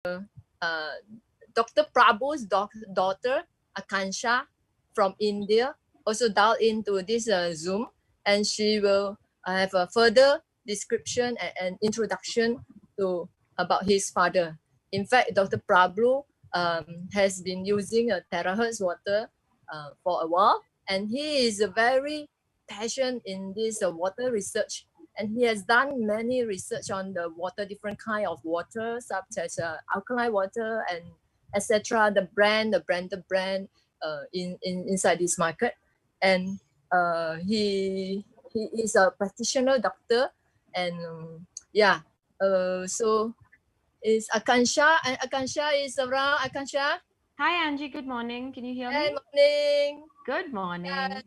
Dr. Prabhu's daughter, Akansha, from India, also dial into this Zoom, and she will have a further description and introduction to about his father. In fact, Dr. Prabhu has been using a terahertz water for a while, and he is very passionate in this water research, and he has done many research on the water, different kind of water, such as alkaline water and etc. The branded brand inside this market, and he is a practitioner doctor, and yeah. So is Akansha, and Akansha is around. Akansha. Hi, Angie. Good morning. Can you hear me? Good morning. Good morning.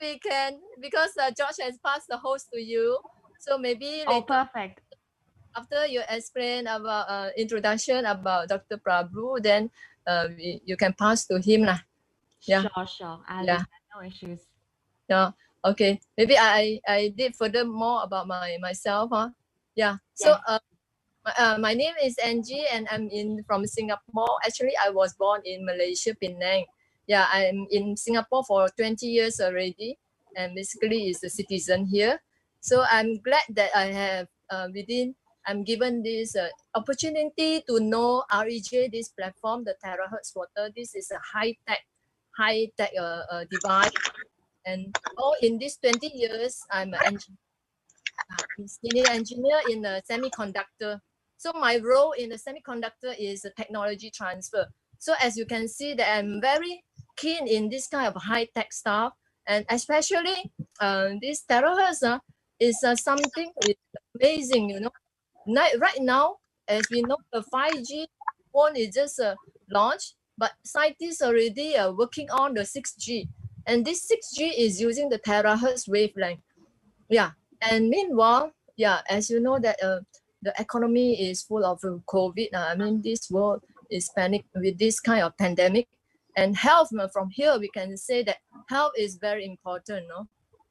We can, because George has passed the host to you, so maybe Oh, later, perfect. after you explain about introduction about Dr. Prabhu, then you can pass to him lah. Yeah. Sure. I'll do Yeah. that. No issues. Yeah. Okay. Maybe I did further more about myself. Yeah. So my name is Angie, and I'm from Singapore. Actually, I was born in Malaysia, Penang. Yeah, I'm in Singapore for 20 years already, and basically is a citizen here. So I'm glad that I have I'm given this opportunity to know REJ, this platform, the terahertz water. This is a high tech device, and in these 20 years, I'm a senior engineer in a semiconductor. So my role in the semiconductor is a technology transfer. So as you can see that I'm very keen in this kind of high-tech stuff, and especially this terahertz is something amazing, you know. Right now, as we know, the 5G phone is just launched, but scientists already are working on the 6G, and this 6G is using the terahertz wavelength. Yeah, and meanwhile, yeah, as you know that the economy is full of COVID. I mean, this world is panic with this kind of pandemic, and health. From here, we can say that health is very important. No,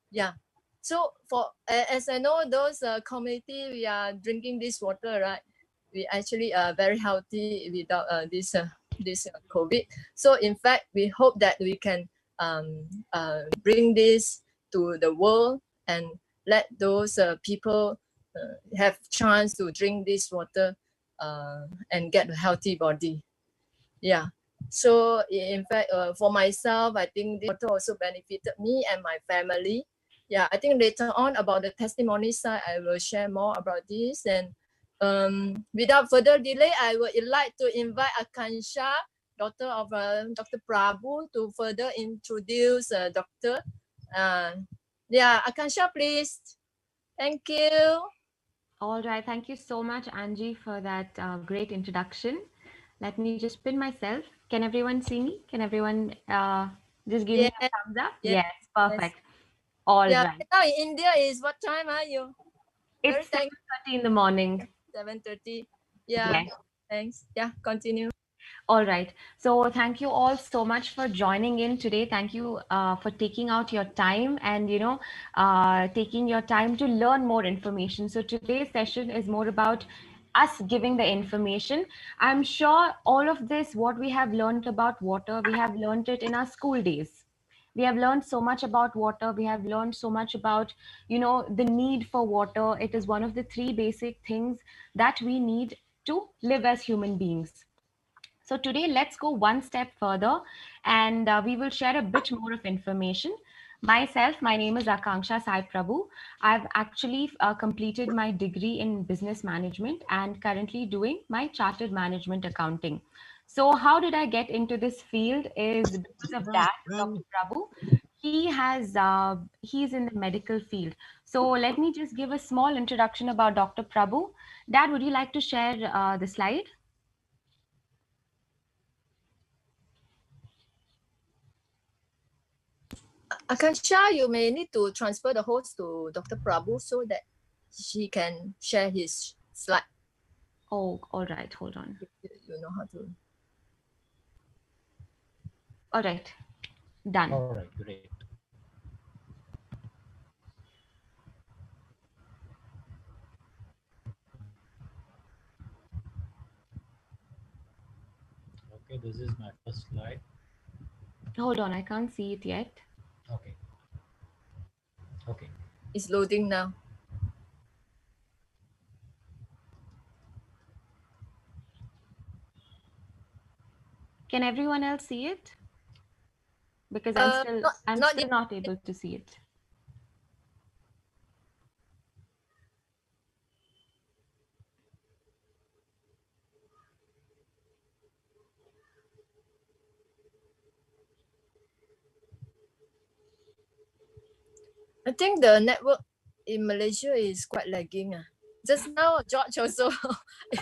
yeah. So for as I know, those community, we are drinking this water, right? We actually are very healthy without this COVID. So in fact, we hope that we can bring this to the world and let those people have chance to drink this water and get a healthy body. Yeah. So in fact, for myself, I think this water also benefited me and my family. Yeah, I think later on about the testimony side, I will share more about this. And without further delay, I would like to invite Akansha, daughter of Dr. Prabhu, to further introduce Dr. Yeah, Akansha, please. Thank you. All right. Thank you so much, Angie, for that great introduction. Let me just pin myself. Can everyone see me? Can everyone just give me a thumbs up? Yes, perfect. All yeah, right. now in India is what time are you? It's 7:30 in the morning. 7:30. Yeah. Yes. Thanks. Yeah, continue. All right. So thank you all so much for joining in today. Thank you for taking out your time and, taking your time to learn more information. So today's session is more about us giving the information. I'm sure all of this, what we have learned about water, we have learned it in our school days. We have learned so much about water. We have learned so much about, the need for water. It is one of the three basic things that we need to live as human beings. So today, let's go one step further and we will share a bit more of information. Myself, my name is Akanksha Sai Prabhu. I've actually completed my degree in business management and currently doing my chartered management accounting. So how did I get into this field is because of Dad, Dr. Prabhu. He's in the medical field. So let me just give a small introduction about Dr. Prabhu. Dad, would you like to share the slide? Akansha, you may need to transfer the host to Dr. Prabhu so that she can share his slide. Oh, all right. Hold on. You know how to. All right. Done. All right, great. Okay, this is my first slide. Hold on, I can't see it yet. Okay. Okay. It's loading now. Can everyone else see it? Because I'm still not yet. not able to see it. I think the network in Malaysia is quite lagging. Just now, George also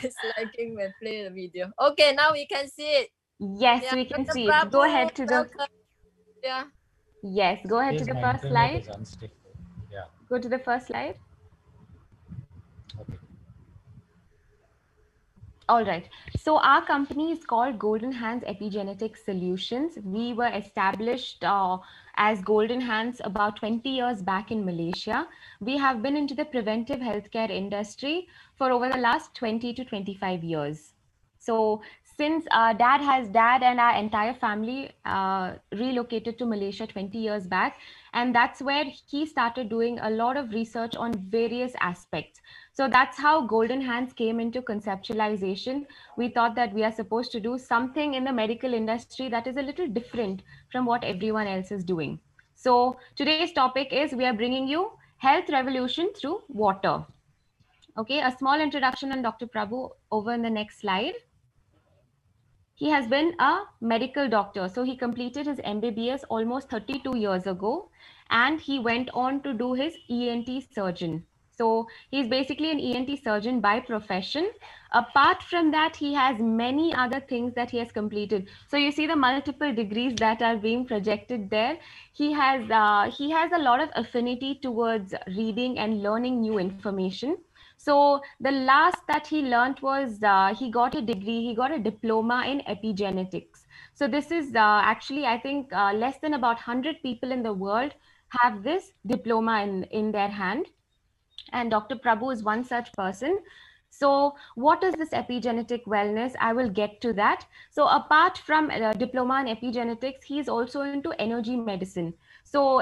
is lagging when play the video. Okay, now we can see it. Yes, Yeah, we can Dr. see it. Go Prabhu, ahead to the welcome. Yeah. yes. Go ahead to Yes, the my first internet slide. is unstable. Yeah. Go to the first slide. Okay. All right. So our company is called Golden Hands Epigenetic Solutions. We were established as Golden Hands about 20 years back in Malaysia. We have been into the preventive healthcare industry for over the last 20 to 25 years. So since dad and our entire family relocated to Malaysia 20 years back, and that's where he started doing a lot of research on various aspects. So that's how Golden Hands came into conceptualization. We thought that we are supposed to do something in the medical industry that is a little different from what everyone else is doing. So today's topic is we are bringing you health revolution through water. Okay, a small introduction on Dr. Prabhu over in the next slide. He has been a medical doctor. So he completed his MBBS almost 32 years ago, and he went on to do his ENT surgeon. So he's basically an ENT surgeon by profession. Apart from that, he has many other things that he has completed. So you see the multiple degrees that are being projected there. He has a lot of affinity towards reading and learning new information. So the last that he learned was he got a degree, he got a diploma in epigenetics. So this is actually, I think, less than about 100 people in the world have this diploma in their hand. And Dr. Prabhu is one such person. So what is this epigenetic wellness? I will get to that. So apart from diploma in epigenetics, he is also into energy medicine. So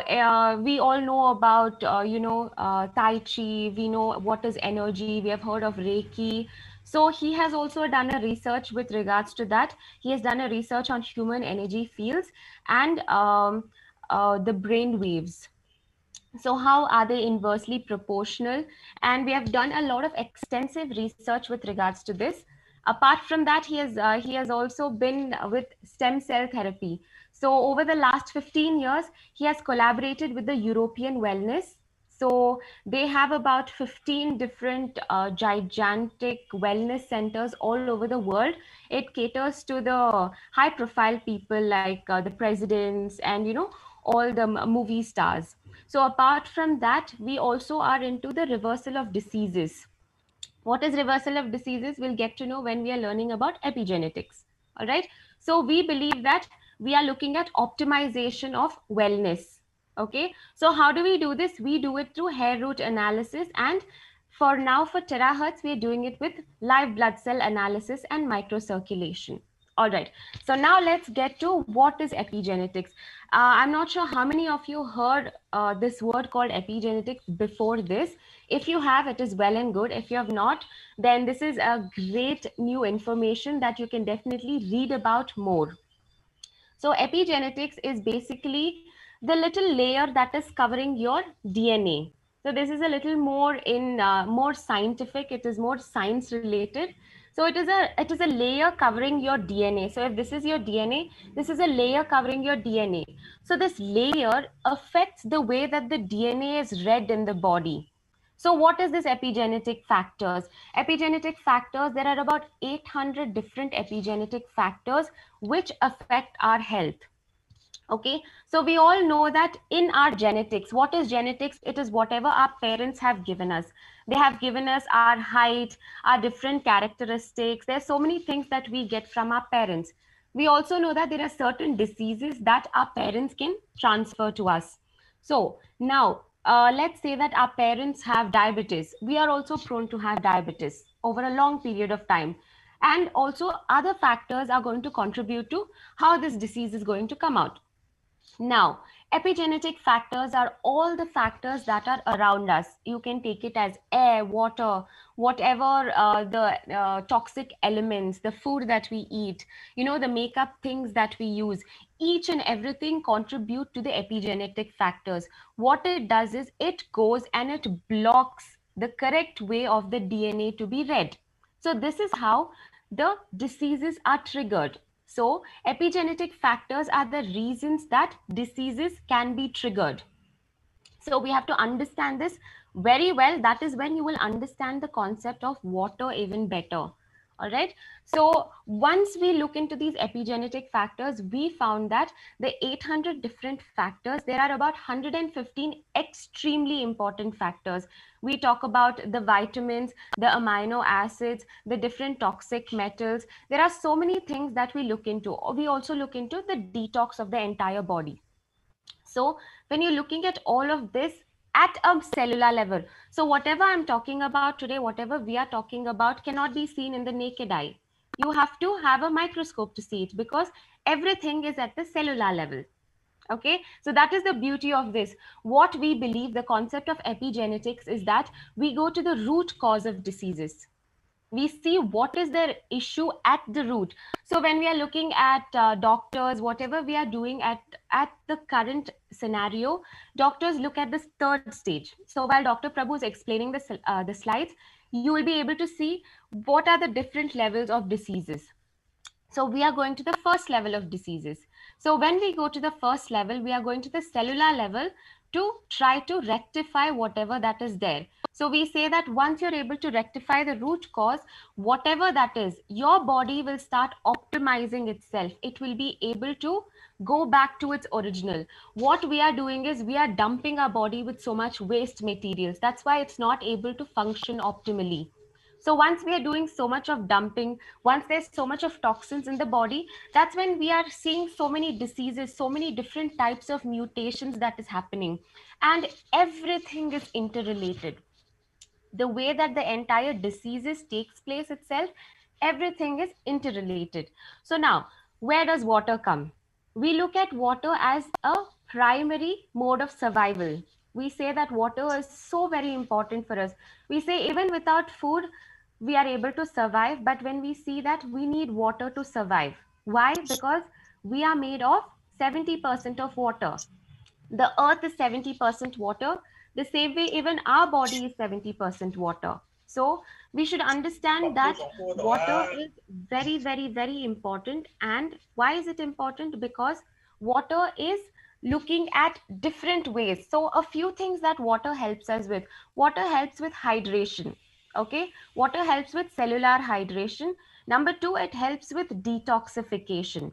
we all know about, Tai Chi. We know what is energy. We have heard of Reiki. So he has also done a research with regards to that. He has done a research on human energy fields and the brain waves. So how are they inversely proportional? And we have done a lot of extensive research with regards to this. Apart from that, he has also been with stem cell therapy. So over the last 15 years, he has collaborated with the European Wellness. So they have about 15 different gigantic wellness centers all over the world. It caters to the high profile people like the presidents and all the movie stars. So apart from that, we also are into the reversal of diseases. What is reversal of diseases? We'll get to know when we are learning about epigenetics. All right. So we believe that we are looking at optimization of wellness. Okay. So how do we do this? We do it through hair root analysis, and for now for terahertz, we are doing it with live blood cell analysis and microcirculation. All right. So now let's get to what is epigenetics. I'm not sure how many of you heard this word called epigenetics before this. If you have, it is well and good. If you have not, then this is a great new information that you can definitely read about more. So epigenetics is basically the little layer that is covering your DNA. So this is a little more more scientific. It is more science related. So it is a layer covering your DNA. So if this is your DNA, this is a layer covering your DNA. So this layer affects the way that the DNA is read in the body. So what is this epigenetic factors? Epigenetic factors, there are about 800 different epigenetic factors which affect our health. Okay, so we all know that in our genetics, what is genetics? It is whatever our parents have given us. They have given us our height, our different characteristics. There's so many things that we get from our parents. We also know that there are certain diseases that our parents can transfer to us. So now let's say that our parents have diabetes. We are also prone to have diabetes over a long period of time. And also other factors are going to contribute to how this disease is going to come out. Now, epigenetic factors are all the factors that are around us. You can take it as air, water, whatever the toxic elements, the food that we eat, the makeup things that we use. Each and everything contribute to the epigenetic factors. What it does is it goes and it blocks the correct way of the DNA to be read. So this is how the diseases are triggered. So, epigenetic factors are the reasons that diseases can be triggered. So, we have to understand this very well. That is when you will understand the concept of water even better. All right. So, once we look into these epigenetic factors, we found that the 800 different factors, there are about 115 extremely important factors. We talk about the vitamins, the amino acids, the different toxic metals. There are so many things that we look into. We also look into the detox of the entire body. So when you're looking at all of this at a cellular level, so whatever I'm talking about today, whatever we are talking about cannot be seen in the naked eye. You have to have a microscope to see it because everything is at the cellular level. Okay, so that is the beauty of this. What we believe, the concept of epigenetics is that we go to the root cause of diseases. We see what is their issue at the root. So when we are looking at doctors, whatever we are doing at the current scenario, doctors look at this third stage. So while Dr. Prabhu is explaining the slides, you will be able to see what are the different levels of diseases. So we are going to the first level of diseases. So when we go to the first level, we are going to the cellular level to try to rectify whatever that is there. So we say that once you're able to rectify the root cause, whatever that is, your body will start optimizing itself. It will be able to go back to its original. What we are doing is we are dumping our body with so much waste materials. That's why it's not able to function optimally. So once we are doing so much of dumping, once there's so much of toxins in the body, that's when we are seeing so many diseases, so many different types of mutations that is happening. And everything is interrelated. The way that the entire diseases takes place itself, everything is interrelated. So now, where does water come? We look at water as a primary mode of survival. We say that water is so very important for us. We say even without food, we are able to survive, but when we see that we need water to survive. Why? Because we are made of 70% of water. The earth is 70% water. The same way, even our body is 70% water. So we should understand that water is very, very, very important. And why is it important? Because water is looking at different ways. So a few things that water helps us with. Water helps with hydration. Okay. Water helps with cellular hydration. Number two, it helps with detoxification.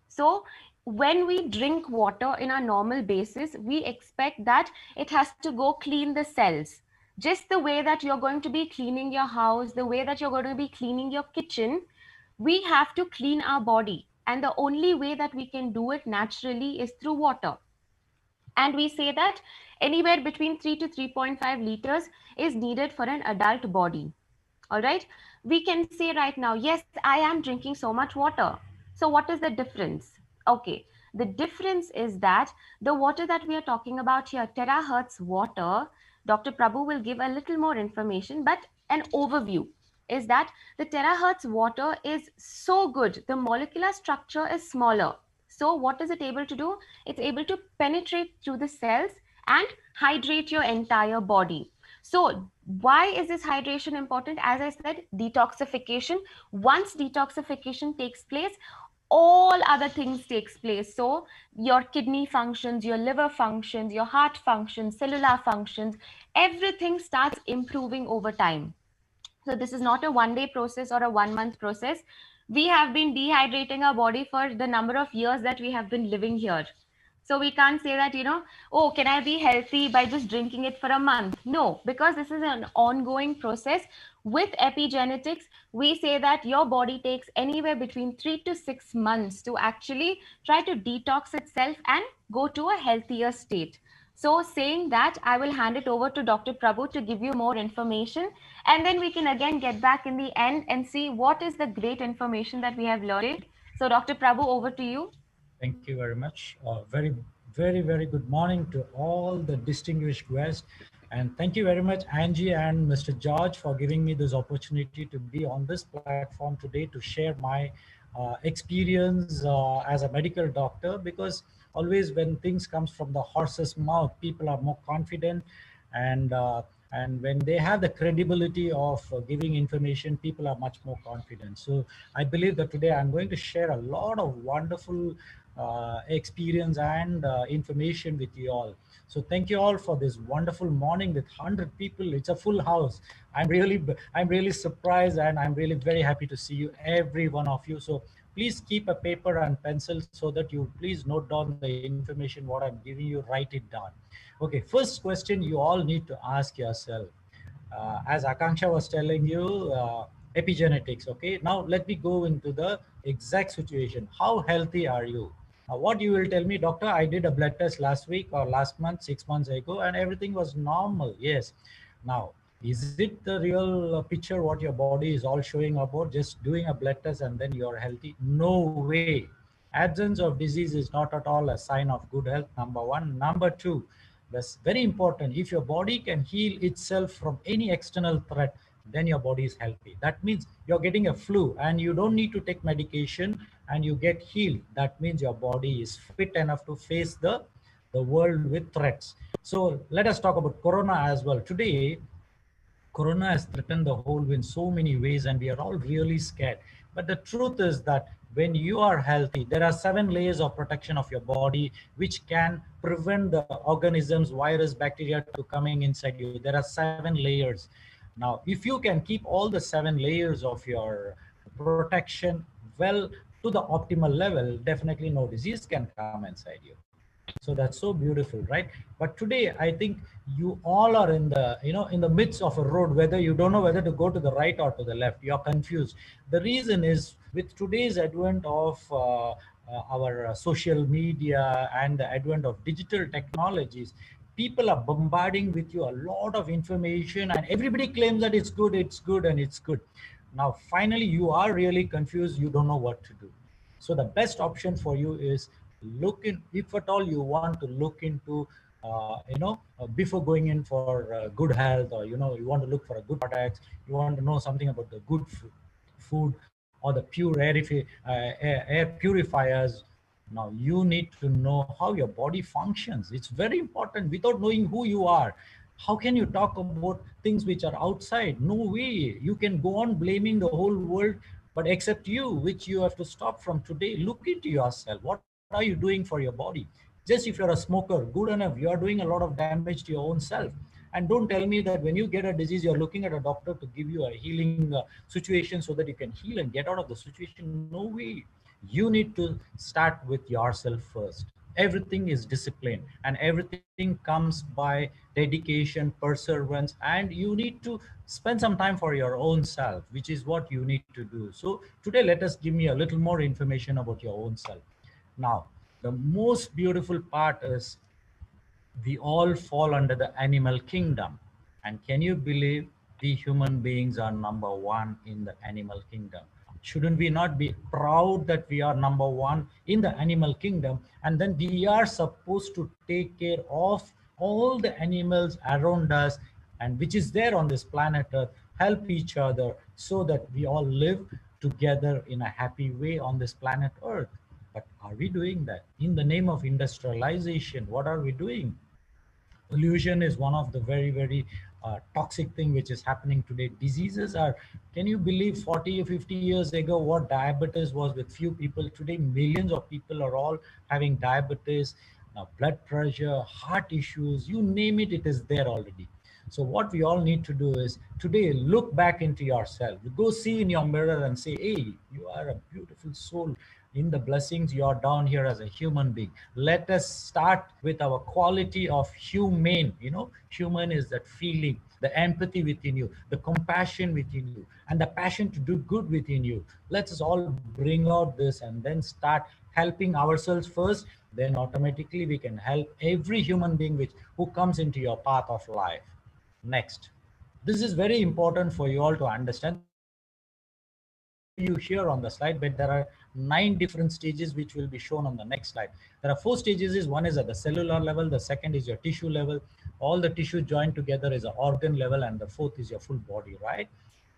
So when we drink water in a normal basis, we expect that it has to go clean the cells. Just the way that you're going to be cleaning your house, the way that you're going to be cleaning your kitchen, we have to clean our body. And the only way that we can do it naturally is through water. And we say that anywhere between 3 to 3.5 liters is needed for an adult body. All right. We can say right now, yes, I am drinking so much water. So what is the difference? Okay. The difference is that the water that we are talking about here, terahertz water, Dr. Prabhu will give a little more information, but an overview is that the terahertz water is so good. The molecular structure is smaller. So what is it able to do? It's able to penetrate through the cells and hydrate your entire body. So why is this hydration important? As I said, detoxification. Once detoxification takes place, all other things takes place. So your kidney functions, your liver functions, your heart functions, cellular functions, everything starts improving over time. So this is not a one-day process or a one-month process. We have been dehydrating our body for the number of years that we have been living here. So we can't say that, oh, can I be healthy by just drinking it for a month? No, because this is an ongoing process. With epigenetics, we say that your body takes anywhere between 3 to 6 months to actually try to detox itself and go to a healthier state. So saying that, I will hand it over to Dr. Prabhu to give you more information, and then we can again get back in the end and see what is the great information that we have learned. So Dr. Prabhu, over to you. Thank you very much. Very good morning to all the distinguished guests. And thank you very much, Angie and Mr. George, for giving me this opportunity to be on this platform today to share my experience as a medical doctor, because always when things comes from the horse's mouth, people are more confident, and when they have the credibility of giving information, people are much more confident. So I believe that today I'm going to share a lot of wonderful experience and information with you all. So thank you all for this wonderful morning with 100 people. It's a full house. I'm really surprised, and I'm really very happy to see you, every one of you. So please keep a paper and pencil so that you please note down the information what I'm giving you, write it down. Okay, first question you all need to ask yourself, as Akanksha was telling you, epigenetics. Okay, now let me go into the exact situation. How healthy are you? What you will tell me, doctor, I did a blood test last week or last month, 6 months ago, and everything was normal. Yes. Now, is it the real picture what your body is all showing about, just doing a blood test and then you're healthy? No way. Absence of disease is not at all a sign of good health, number one. Number two, that's very important. If your body can heal itself from any external threat, then your body is healthy. That means you're getting a flu and you don't need to take medication and you get healed. That means your body is fit enough to face the world with threats. So let us talk about Corona as well. Today, Corona has threatened the whole in so many ways, and we are all really scared. But the truth is that when you are healthy, there are 7 layers of protection of your body which can prevent the organisms, virus, bacteria to coming inside you. There are 7 layers. Now, if you can keep all the 7 layers of your protection well to the optimal level, definitely no disease can come inside you. So that's so beautiful, right? But today I think you all are in the in the midst of a road, whether you don't know whether to go to the right or to the left. You're confused. The reason is, with today's advent of our social media and the advent of digital technologies, people are bombarding with you a lot of information, and everybody claims that it's good, it's good, and it's good. Now finally you are really confused, you don't know what to do. So the best option for you is look in, if at all you want to look into, before going in for good health, or you want to look for a good products, you want to know something about the good food or the pure air purifiers. Now you need to know how your body functions. It's very important. Without knowing who you are, how can you talk about things which are outside? No way. You can go on blaming the whole world, but except you, which you have to stop from today. Look into yourself. What are you doing for your body? Just if you're a smoker, good enough. You are doing a lot of damage to your own self. And don't tell me that when you get a disease, you're looking at a doctor to give you a healing situation so that you can heal and get out of the situation. No way. You need to start with yourself first. Everything is discipline, and everything comes by dedication, perseverance, and you need to spend some time for your own self, which is what you need to do. So today, let us give me a little more information about your own self. Now, the most beautiful part is we all fall under the animal kingdom. And can you believe we human beings are number one in the animal kingdom? Shouldn't we not be proud that we are number one in the animal kingdom? And then we are supposed to take care of all the animals around us, and which is there on this planet Earth, help each other so that we all live together in a happy way on this planet Earth. But are we doing that? In the name of industrialization, what are we doing? Pollution is one of the very toxic thing which is happening today. Diseases are, can you believe 40 or 50 years ago what diabetes was with few people? Today millions of people are all having diabetes, blood pressure, heart issues, you name it, it is there already. So what we all need to do is today look back into yourself, go see in your mirror and say, hey, you are a beautiful soul. In the blessings, you are down here as a human being. Let us start with our quality of humane. Human is that feeling. the empathy within you, the compassion within you, and the passion to do good within you. Let's us all bring out this and then start helping ourselves first. Then automatically we can help every human being who comes into your path of life. Next. This is very important for you all to understand. There are, I can't show you here on the slide, but there are 9 different stages which will be shown on the next slide. There are 4 stages. One is at the cellular level, the second is your tissue level, all the tissue joined together is an organ level, and the fourth is your full body, right?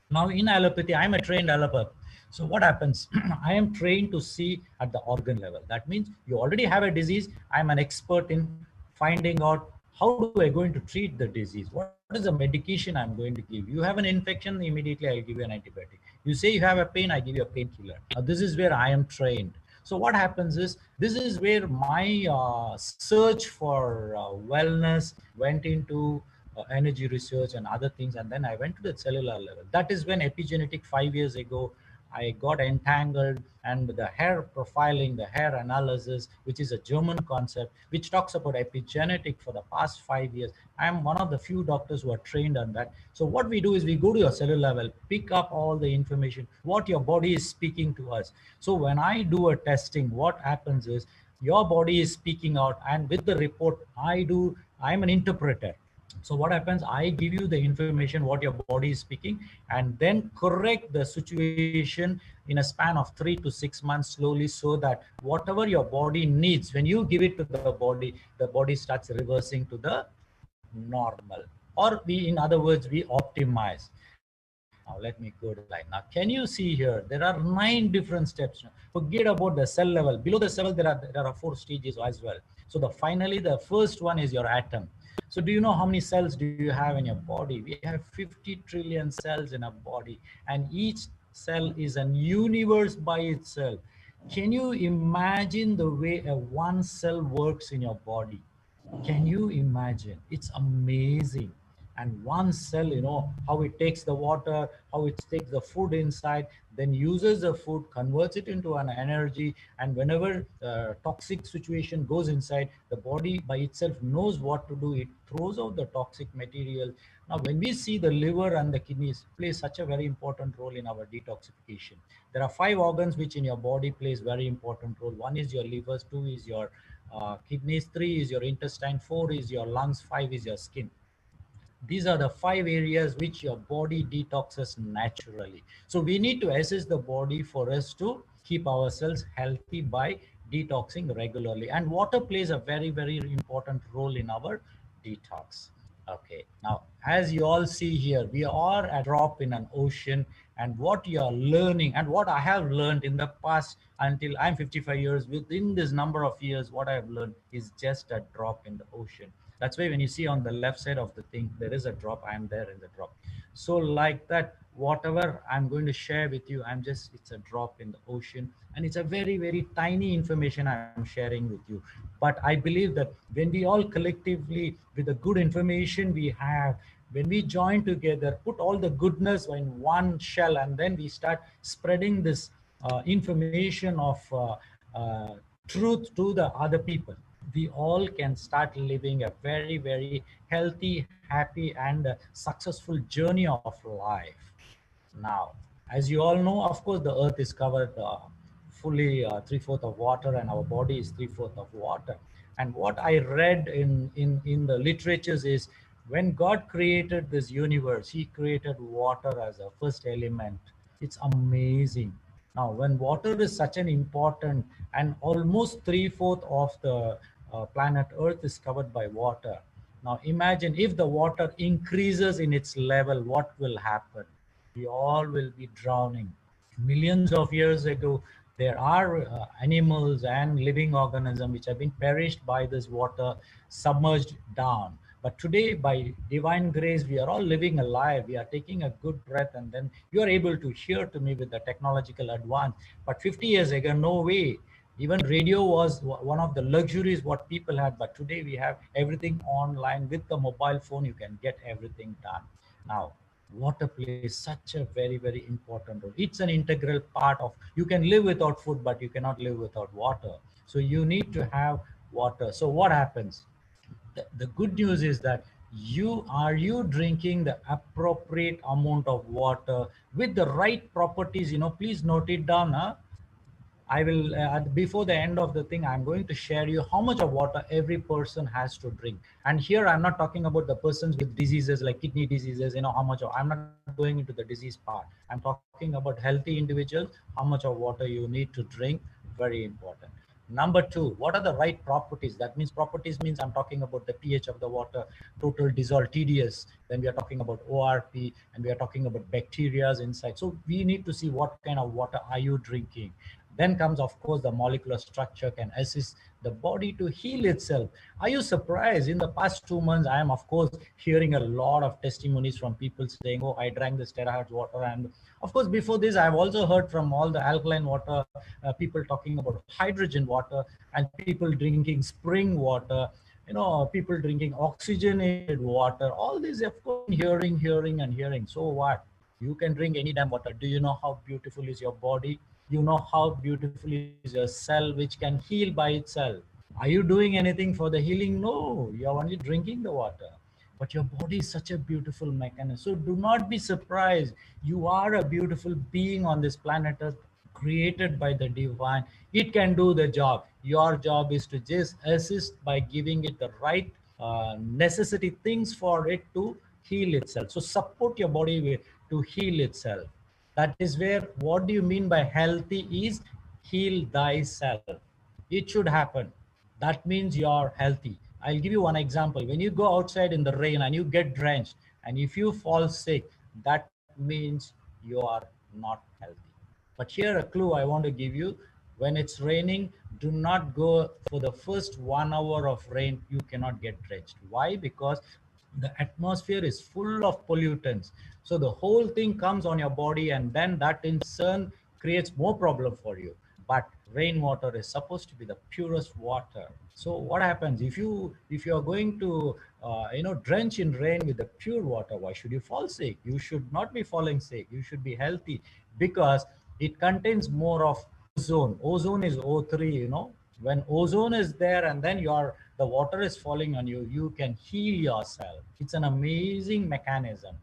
Now in allopathy, I'm a trained allopath. So what happens? I am trained to see at the organ level. That means you already have a disease. I'm an expert in finding out how do I going to treat the disease? What is the medication I'm going to give? You have an infection, immediately I'll give you an antibiotic. You say you have a pain, I give you a painkiller. Now this is where I am trained. So what happens is, this is where my search for wellness went into energy research and other things, and then I went to the cellular level. That is when epigenetic 5 years ago I got entangled, and the hair profiling, the hair analysis, which is a German concept which talks about epigenetic for the past 5 years. I am one of the few doctors who are trained on that. So what we do is we go to your cellular level, pick up all the information, what your body is speaking to us. So when I do a testing, what happens is your body is speaking out, and with the report I'm an interpreter. So what happens, I give you the information what your body is speaking, and then correct the situation in a span of 3 to 6 months slowly, so that whatever your body needs, when you give it to the body starts reversing to the normal, or in other words, we optimize. Now let me go to the slide. Now can you see here, there are 9 different steps. Forget about the cell level. Below the cell there are 4 stages as well. So the first one is your atom. So do you know how many cells do you have in your body? We have 50 trillion cells in our body, and each cell is a universe by itself. Can you imagine the way a one cell works in your body? Can you imagine? It's amazing. And one cell, how it takes the water, how it takes the food inside, then uses the food, converts it into an energy, and whenever toxic situation goes inside, the body by itself knows what to do. It throws out the toxic material. Now when we see the liver and the kidneys play such a very important role in our detoxification. There are 5 organs which in your body plays very important role. 1 is your liver, 2 is your kidneys, 3 is your intestine, 4 is your lungs, 5 is your skin. These are the 5 areas which your body detoxes naturally. So we need to assess the body for us to keep ourselves healthy by detoxing regularly. And water plays a very, very important role in our detox. Okay, now as you all see here, we are a drop in an ocean, and what you are learning and what I have learned in the past until I'm 55 years, within this number of years, what I have learned is just a drop in the ocean. That's why when you see on the left side of the thing, there is a drop, I'm there in the drop. So like that, whatever I'm going to share with you, it's a drop in the ocean, and it's a very, very tiny information I'm sharing with you. But I believe that when we all collectively, with the good information we have, when we join together, put all the goodness in one shell, and then we start spreading this information of truth to the other people, we all can start living a very, very healthy, happy, and successful journey of life. Now, as you all know, of course, the earth is covered fully 3/4 of water, and our body is 3/4 of water. And what I read in the literatures is, when God created this universe, he created water as a first element. It's amazing. Now, when water is such an important, and almost 3/4 of the planet Earth is covered by water. Now, imagine if the water increases in its level, what will happen? We all will be drowning. Millions of years ago, there are animals and living organisms which have been perished by this water, submerged down. But today, by divine grace, we are all living alive. We are taking a good breath, and then you are able to hear to me with the technological advance. But 50 years ago, no way. Even radio was one of the luxuries what people had, but today we have everything online. With the mobile phone, you can get everything done. Now, water plays such a very, very important role. It's an integral part of, you can live without food, but you cannot live without water. So you need to have water. So what happens? The good news is that Are you drinking the appropriate amount of water with the right properties? Please note it down. I will, before the end of the thing, I'm going to share you how much of water every person has to drink. And here I'm not talking about the persons with diseases like kidney diseases, how much of, I'm not going into the disease part. I'm talking about healthy individuals, how much of water you need to drink, very important. Number two, what are the right properties? That means properties means I'm talking about the pH of the water, total dissolved TDS, then we are talking about ORP, and we are talking about bacteria inside. So we need to see what kind of water are you drinking. Then comes, of course, the molecular structure can assist the body to heal itself. Are you surprised? In the past 2 months, I am, of course, hearing a lot of testimonies from people saying, oh, I drank this terahertz water. And of course, before this, I've also heard from all the alkaline water, people talking about hydrogen water, and people drinking spring water, people drinking oxygenated water. All this, of course, hearing. So what? You can drink any damn water. Do you know how beautiful is your body? You know how beautiful is your cell, which can heal by itself. Are you doing anything for the healing? No, you're only drinking the water. But your body is such a beautiful mechanism. So do not be surprised. You are a beautiful being on this planet Earth, created by the divine. It can do the job. Your job is to just assist by giving it the right necessity things for it to heal itself. So support your body to heal itself. That is where, what do you mean by healthy is heal thyself. It should happen. That means you're healthy. I'll give you one example. When you go outside in the rain and you get drenched, and if you fall sick, that means you are not healthy. But here a clue I want to give you. When it's raining, do not go for the first 1 hour of rain. You cannot get drenched. Why? Because the atmosphere is full of pollutants. So the whole thing comes on your body, and then that in turn creates more problem for you. But rainwater is supposed to be the purest water. So what happens if you are going to drench in rain with the pure water? Why should you fall sick? You should not be falling sick. You should be healthy, because it contains more of ozone. Ozone is O3. When ozone is there, and then the water is falling on you, you can heal yourself. It's an amazing mechanism.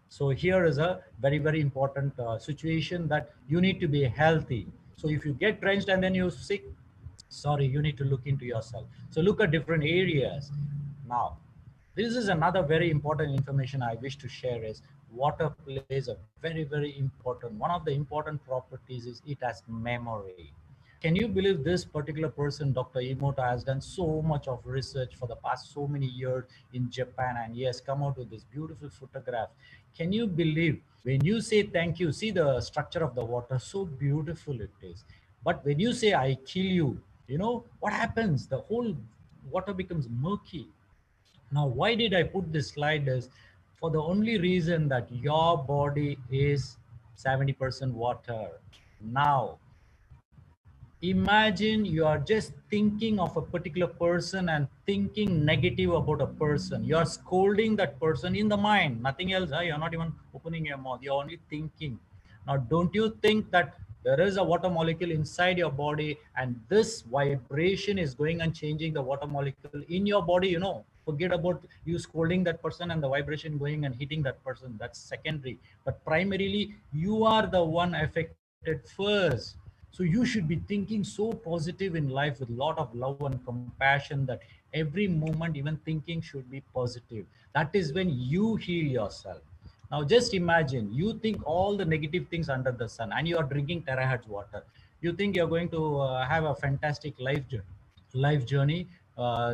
So here is a very, very important situation, that you need to be healthy. So if you get drenched and then you're sick, sorry, you need to look into yourself. So look at different areas. Now, this is another very important information I wish to share is water plays a very, very important, one of the important properties is it has memory. Can you believe this particular person, Dr. Emoto, has done so much of research for the past so many years in Japan, and he has come out with this beautiful photograph. Can you believe when you say thank you, see the structure of the water, so beautiful it is. But when you say I kill you, what happens? The whole water becomes murky. Now, why did I put this slide is for the only reason that your body is 70% water. Now, imagine you are just thinking of a particular person and thinking negative about a person. You are scolding that person in the mind, nothing else. You're not even opening your mouth. You're only thinking. Now, don't you think that there is a water molecule inside your body, and this vibration is going and changing the water molecule in your body? Forget about you scolding that person and the vibration going and hitting that person. That's secondary. But primarily, you are the one affected first. So you should be thinking so positive in life with a lot of love and compassion, that every moment, even thinking, should be positive. That is when you heal yourself. Now just imagine, you think all the negative things under the sun, and you are drinking terahertz water. You think you're going to have a fantastic life journey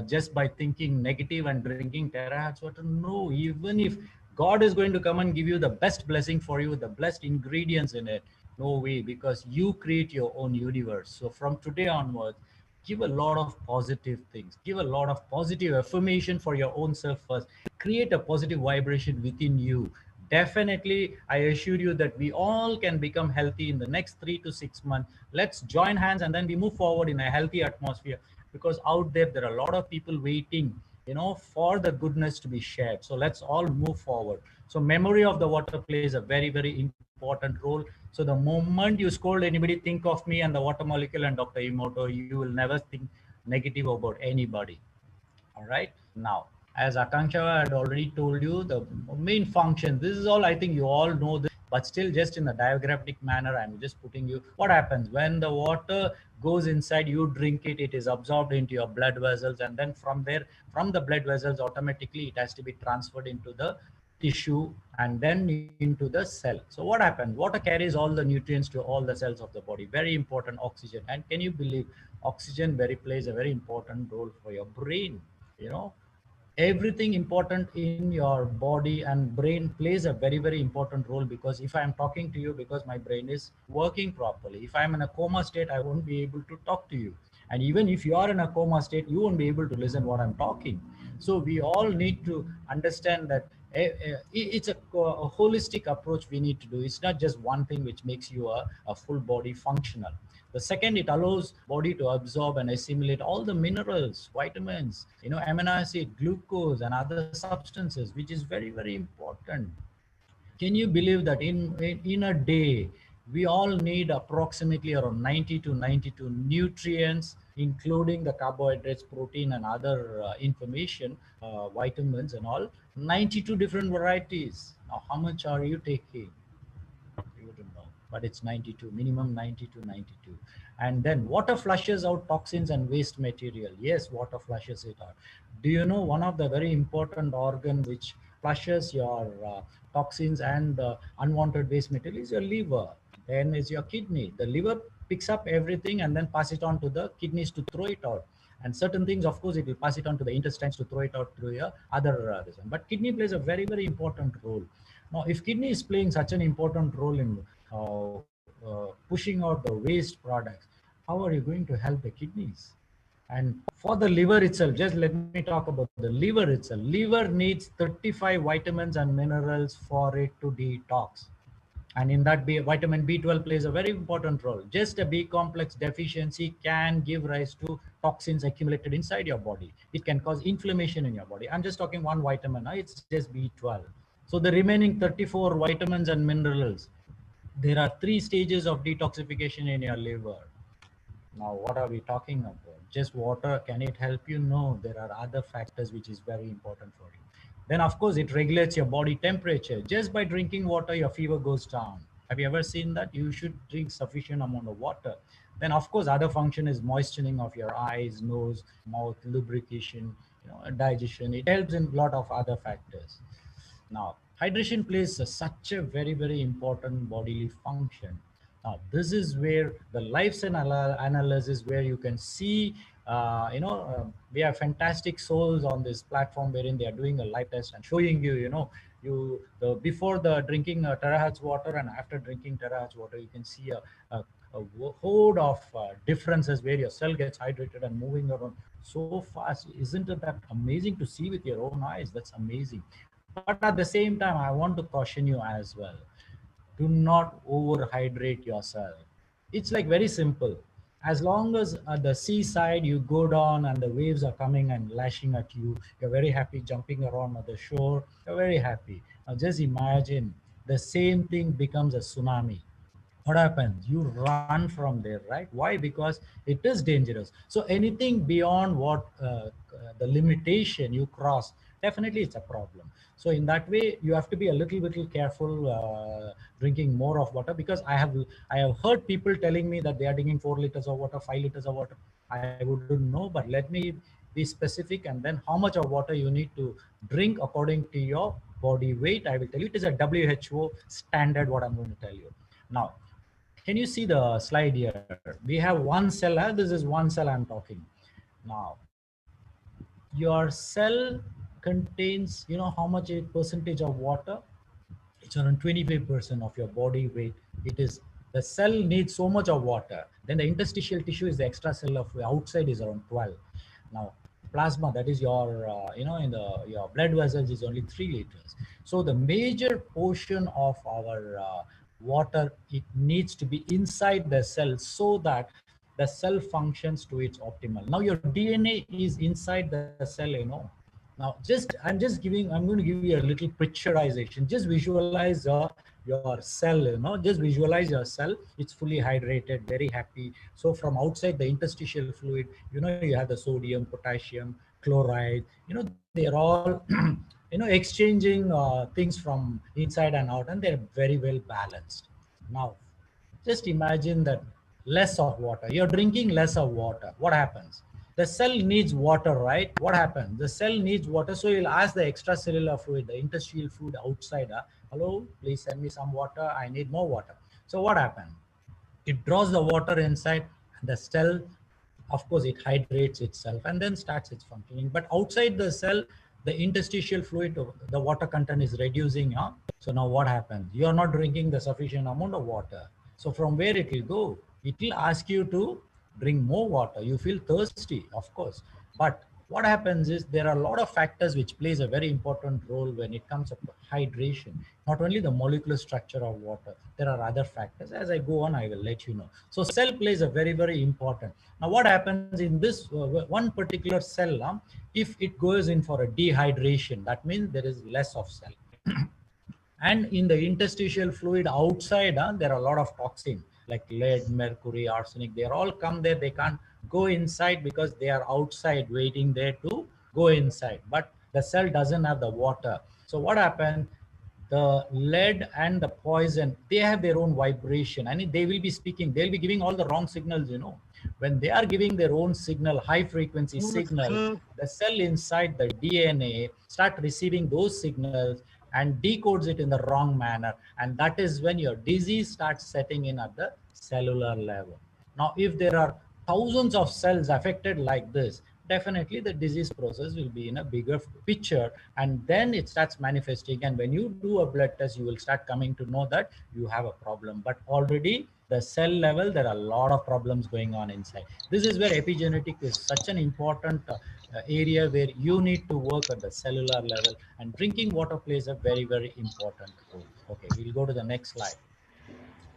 just by thinking negative and drinking terahertz water? No, even if God is going to come and give you the best blessing for you, the blessed ingredients in it, no way, because you create your own universe. So from today onwards, give a lot of positive things, give a lot of positive affirmation for your own self first, create a positive vibration within you. Definitely, I assure you that we all can become healthy in the next 3 to 6 months. Let's join hands and then we move forward in a healthy atmosphere, because out there are a lot of people waiting, for the goodness to be shared. So let's all move forward. So memory of the water plays a very, very important role. So the moment you scold anybody, think of me and the water molecule and Dr. Emoto. You will never think negative about anybody. All right. Now, As Akanksha had already told you, the main function, this is all, I think you all know this, but still just in a diagrammatic manner, I'm just putting you, what happens when the water goes inside, you drink it, it is absorbed into your blood vessels, and then from there, from the blood vessels, automatically it has to be transferred into the tissue and then into the cell. So what happens? Water carries all the nutrients to all the cells of the body. Very important, oxygen. And can you believe oxygen plays a very important role for your brain? You know, everything important in your body and brain plays a very important role, because if I am talking to you, because my brain is working properly, if I am in a coma state, I won't be able to talk to you, and even if you are in a coma state, you won't be able to listen what I'm talking. So we all need to understand that it's a holistic approach we need to do. It's not just one thing which makes you a full body functional. The second, it allows body to absorb and assimilate all the minerals, vitamins, amino acid, glucose, and other substances, which is very important. Can you believe that in a day, we all need approximately around 90 to 92 nutrients, including the carbohydrates, protein, and other information, vitamins and all, 92 different varieties. Now, how much are you taking? You wouldn't know, but it's 92, minimum 90 to 92. And then water flushes out toxins and waste material. Yes, water flushes it out. Do you know one of the very important organ which flushes your toxins and unwanted waste material is your liver? Then is your kidney. The liver picks up everything and then pass it on to the kidneys to throw it out. And certain things, of course, it will pass it on to the intestines to throw it out through your other reason. But kidney plays a very important role. Now, if kidney is playing such an important role in pushing out the waste products, how are you going to help the kidneys? And for the liver itself, just let me talk about the liver itself. Liver needs 35 vitamins and minerals for it to detox. And in that, vitamin B12 plays a very important role. Just a B complex deficiency can give rise to toxins accumulated inside your body. It can cause inflammation in your body. I'm just talking one vitamin, it's just B12. So the remaining 34 vitamins and minerals, there are 3 stages of detoxification in your liver. Now, what are we talking about? Just water, can it help you? No, there are other factors which is very important for you. Then, of course, it regulates your body temperature. Just by drinking water, your fever goes down. Have you ever seen that? You should drink sufficient amount of water. Then, of course, other function is moistening of your eyes, nose, mouth, lubrication, digestion. It helps in a lot of other factors. Now, hydration plays such a very important bodily function. Now, this is where the lifestyle analysis, where you can see, we have fantastic souls on this platform wherein they are doing a live test and showing you, before the drinking TERAHERTZ water and after drinking TERAHERTZ water, you can see a horde of differences where your cell gets hydrated and moving around so fast. Isn't it that amazing to see with your own eyes? That's amazing. But at the same time, I want to caution you as well. Do not overhydrate yourself. It's like very simple. As long as at the seaside you go down and the waves are coming and lashing at you, you're very happy jumping around at the shore, you're very happy. Now just imagine the same thing becomes a tsunami. What happens? You run from there, right? Why? Because it is dangerous. So anything beyond what the limitation you cross, definitely it's a problem. So in that way, you have to be a little careful drinking more of water, because I have heard people telling me that they are drinking 4 liters of water, 5 liters of water. I wouldn't know, but let me be specific, and then how much of water you need to drink according to your body weight. I will tell you. It is a WHO standard what I'm going to tell you. Now, can you see the slide here? We have one cell. This is one cell I'm talking. Now, your cell contains, how much percentage of water? It's around 25% of your body weight. It is, the cell needs so much of water. Then the interstitial tissue is the extracellular of outside is around 12. Now, plasma, that is your, your blood vessels is only 3 liters. So the major portion of our water, it needs to be inside the cell so that the cell functions to its optimal. Now your DNA is inside the cell. Now I'm going to give you a little picturization. Just visualize your cell, just visualize your cell. It's fully hydrated, very happy. So from outside the interstitial fluid, you have the sodium, potassium, chloride, they're all, exchanging things from inside and out, and they're very well balanced. Now, just imagine that less of water. You're drinking less of water. What happens? The cell needs water, right? What happens? The cell needs water, so you'll ask the extracellular fluid, the interstitial fluid outside, hello, please send me some water. I need more water. So what happens? It draws the water inside, and the cell, of course, it hydrates itself and then starts its functioning. But outside the cell, the interstitial fluid, the water content is reducing. So now what happens? You are not drinking the sufficient amount of water. So from where it will go? It will ask you to drink more water. You feel thirsty, of course. But what happens is there are a lot of factors which plays a very important role when it comes up to hydration. Not only the molecular structure of water, there are other factors. As I go on, I will let you know. So cell plays a very, very important. Now what happens in this one particular cell, if it goes in for a dehydration, that means there is less of cell. And in the interstitial fluid outside, there are a lot of toxins like lead, mercury, arsenic. They all come there. They can't go inside because they are outside waiting there to go inside. But the cell doesn't have the water. So what happens? The lead and the poison, they have their own vibration, and they will be speaking. They'll be giving all the wrong signals, When they are giving their own signal, high frequency signal, the cell inside the DNA start receiving those signals and decodes it in the wrong manner. And that is when your disease starts setting in at the cellular level. Now, if there are thousands of cells affected like this, definitely the disease process will be in a bigger picture, and then it starts manifesting. And when you do a blood test, you will start coming to know that you have a problem. But already the cell level, there are a lot of problems going on inside. This is where epigenetic is such an important area where you need to work at the cellular level, and drinking water plays a very, very important role. Okay, we'll go to the next slide.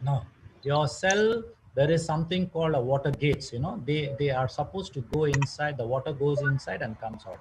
Now, your cell, there is something called a water gates, they are supposed to go inside, the water goes inside and comes out.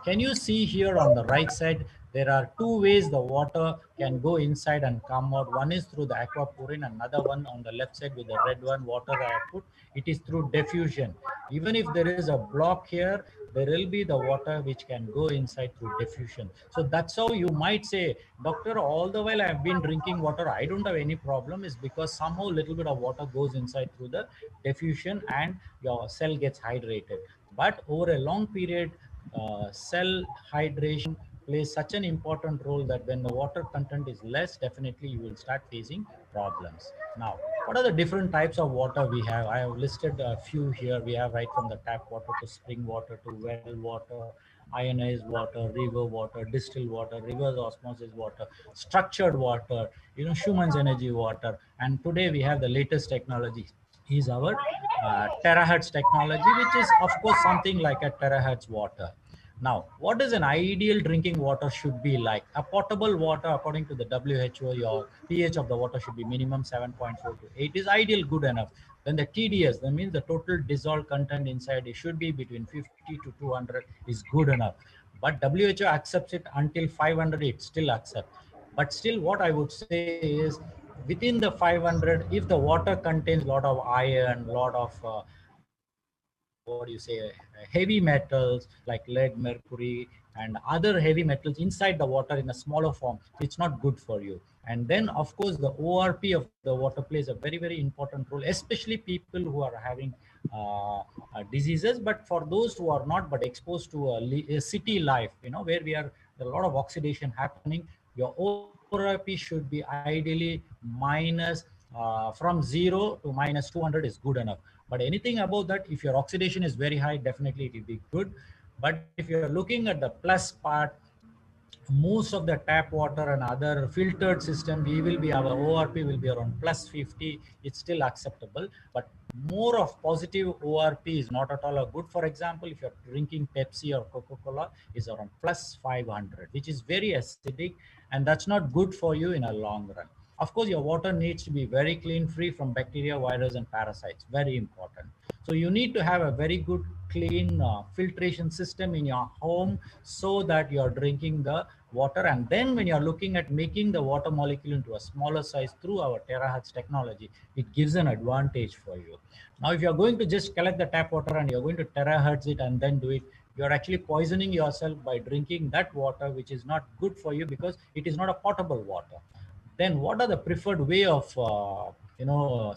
Can you see here on the right side, there are two ways the water can go inside and come out. One is through the aquaporin, another one on the left side with the red one, water I have put, it is through diffusion. Even if there is a block here, there will be the water which can go inside through diffusion. So that's how you might say, doctor, all the while I've been drinking water, I don't have any problem, is because somehow a little bit of water goes inside through the diffusion and your cell gets hydrated. But over a long period, cell hydration plays such an important role that when the water content is less, definitely you will start facing problems. Now, what are the different types of water we have? I have listed a few here. We have right from the tap water to spring water to well water, ionized water, river water, distilled water, reverse osmosis water, structured water, Schumann's energy water. And today we have the latest technology is our terahertz technology, which is of course something like a terahertz water. Now, what is an ideal drinking water should be like? A potable water, according to the WHO, your pH of the water should be minimum 7.4 to 8 is ideal, good enough. Then the TDS, that means the total dissolved content inside, it should be between 50 to 200 is good enough. But WHO accepts it until 500, it still accepts. But still what I would say is, within the 500, if the water contains a lot of iron, lot of heavy metals like lead, mercury, and other heavy metals inside the water in a smaller form, it's not good for you. And then of course the ORP of the water plays a very, very important role, especially people who are having diseases. But for those who are not but exposed to a city life, where we are, a lot of oxidation happening, your ORP should be ideally minus from 0 to minus 200 is good enough. But anything above that, if your oxidation is very high, definitely it will be good. But if you're looking at the plus part, most of the tap water and other filtered system, we will be, our ORP will be around plus 50. It's still acceptable, but more of positive ORP is not at all good. For example, if you're drinking Pepsi or Coca-Cola, is around plus 500, which is very acidic, and that's not good for you in a long run. Of course, your water needs to be very clean, free from bacteria, virus, and parasites. Very important. So you need to have a very good, clean filtration system in your home, so that you're drinking the water. And then when you're looking at making the water molecule into a smaller size through our terahertz technology, it gives an advantage for you. Now, if you're going to just collect the tap water and you're going to terahertz it and then do it, you're actually poisoning yourself by drinking that water, which is not good for you because it is not a potable water. Then what are the preferred way of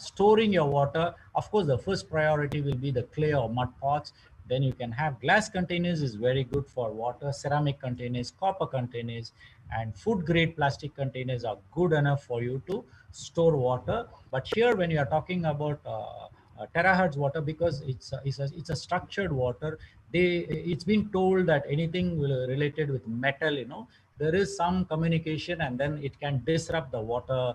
storing your water? Of course, the first priority will be the clay or mud pots. Then you can have glass containers, is very good for water, ceramic containers, copper containers, and food grade plastic containers are good enough for you to store water. But here when you are talking about terahertz water, because it's a structured water, it's been told that anything related with metal, there is some communication and then it can disrupt the water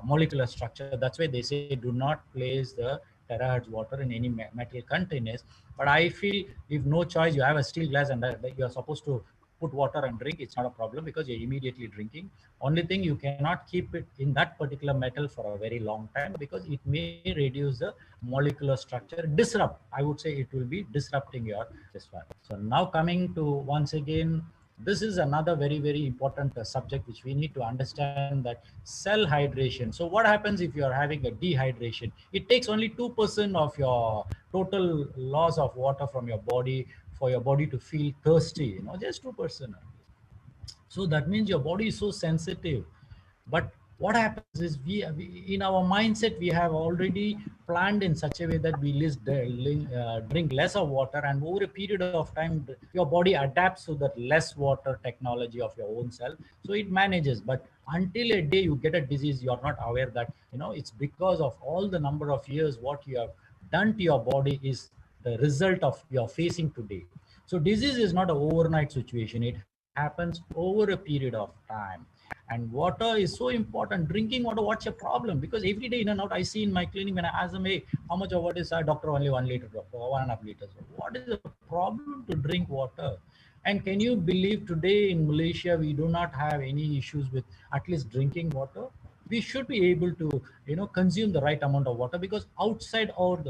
molecular structure. That's why they say do not place the terahertz water in any metal containers. But I feel if no choice, you have a steel glass and that you are supposed to put water and drink, it's not a problem because you're immediately drinking. Only thing, you cannot keep it in that particular metal for a very long time because it may reduce the molecular structure, disrupt. I would say it will be disrupting your this one. So now coming to, once again, this is another very, very important subject which we need to understand, that cell hydration. So what happens if you are having a dehydration? It takes only 2% of your total loss of water from your body for your body to feel thirsty, just 2%. So that means your body is so sensitive. But what happens is we in our mindset, we have already planned in such a way that we drink less of water, and over a period of time your body adapts to that less water technology of your own self, so it manages. But until a day you get a disease, you are not aware that it's because of all the number of years what you have done to your body is the result of you're facing today. So disease is not an overnight situation. It happens over a period of time. And water is so important. Drinking water, what's your problem? Because every day in and out, I see in my clinic, when I ask them, hey, how much of water is that? Doctor, only 1 liter, doctor, 1.5 liters. What is the problem to drink water? And can you believe today in Malaysia, we do not have any issues with at least drinking water? We should be able to consume the right amount of water, because outside or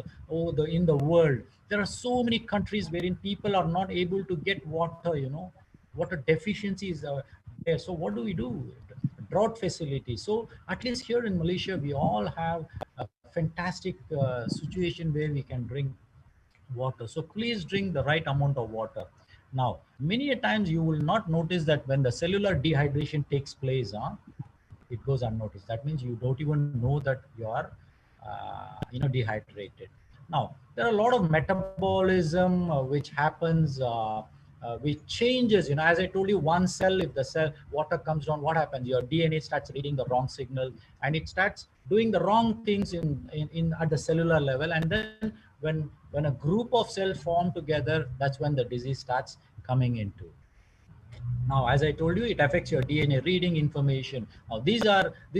in the world there are so many countries wherein people are not able to get water. Water deficiency is there. So what do? Drought facility. So at least here in Malaysia we all have a fantastic situation where we can drink water. So please drink the right amount of water. Now many a times you will not notice that when the cellular dehydration takes place, it goes unnoticed. That means you don't even know that you are dehydrated. Now there are a lot of metabolism which happens, which changes. As I told you, one cell, if the cell water comes down, what happens? Your DNA starts reading the wrong signal and it starts doing the wrong things in at the cellular level. And then when a group of cells form together, that's when the disease starts coming into. Now, as I told you, it affects your DNA reading information. Now, this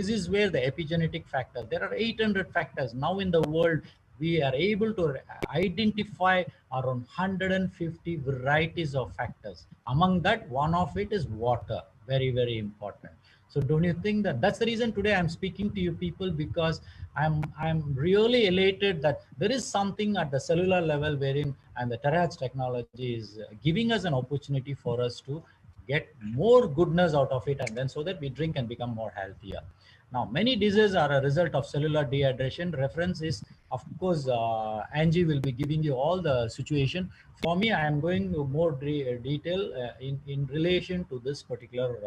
is where the epigenetic factor, there are 800 factors. Now in the world, we are able to identify around 150 varieties of factors. Among that, one of it is water. Very, very important. So don't you think that that's the reason today I'm speaking to you people, because I'm really elated that there is something at the cellular level wherein, and the TERAHERTZ technology is giving us an opportunity for us to get more goodness out of it, and then so that we drink and become more healthier. Now many diseases are a result of cellular dehydration. Reference is, of course, Angie will be giving you all the situation. For me, I am going to more detail in relation to this particular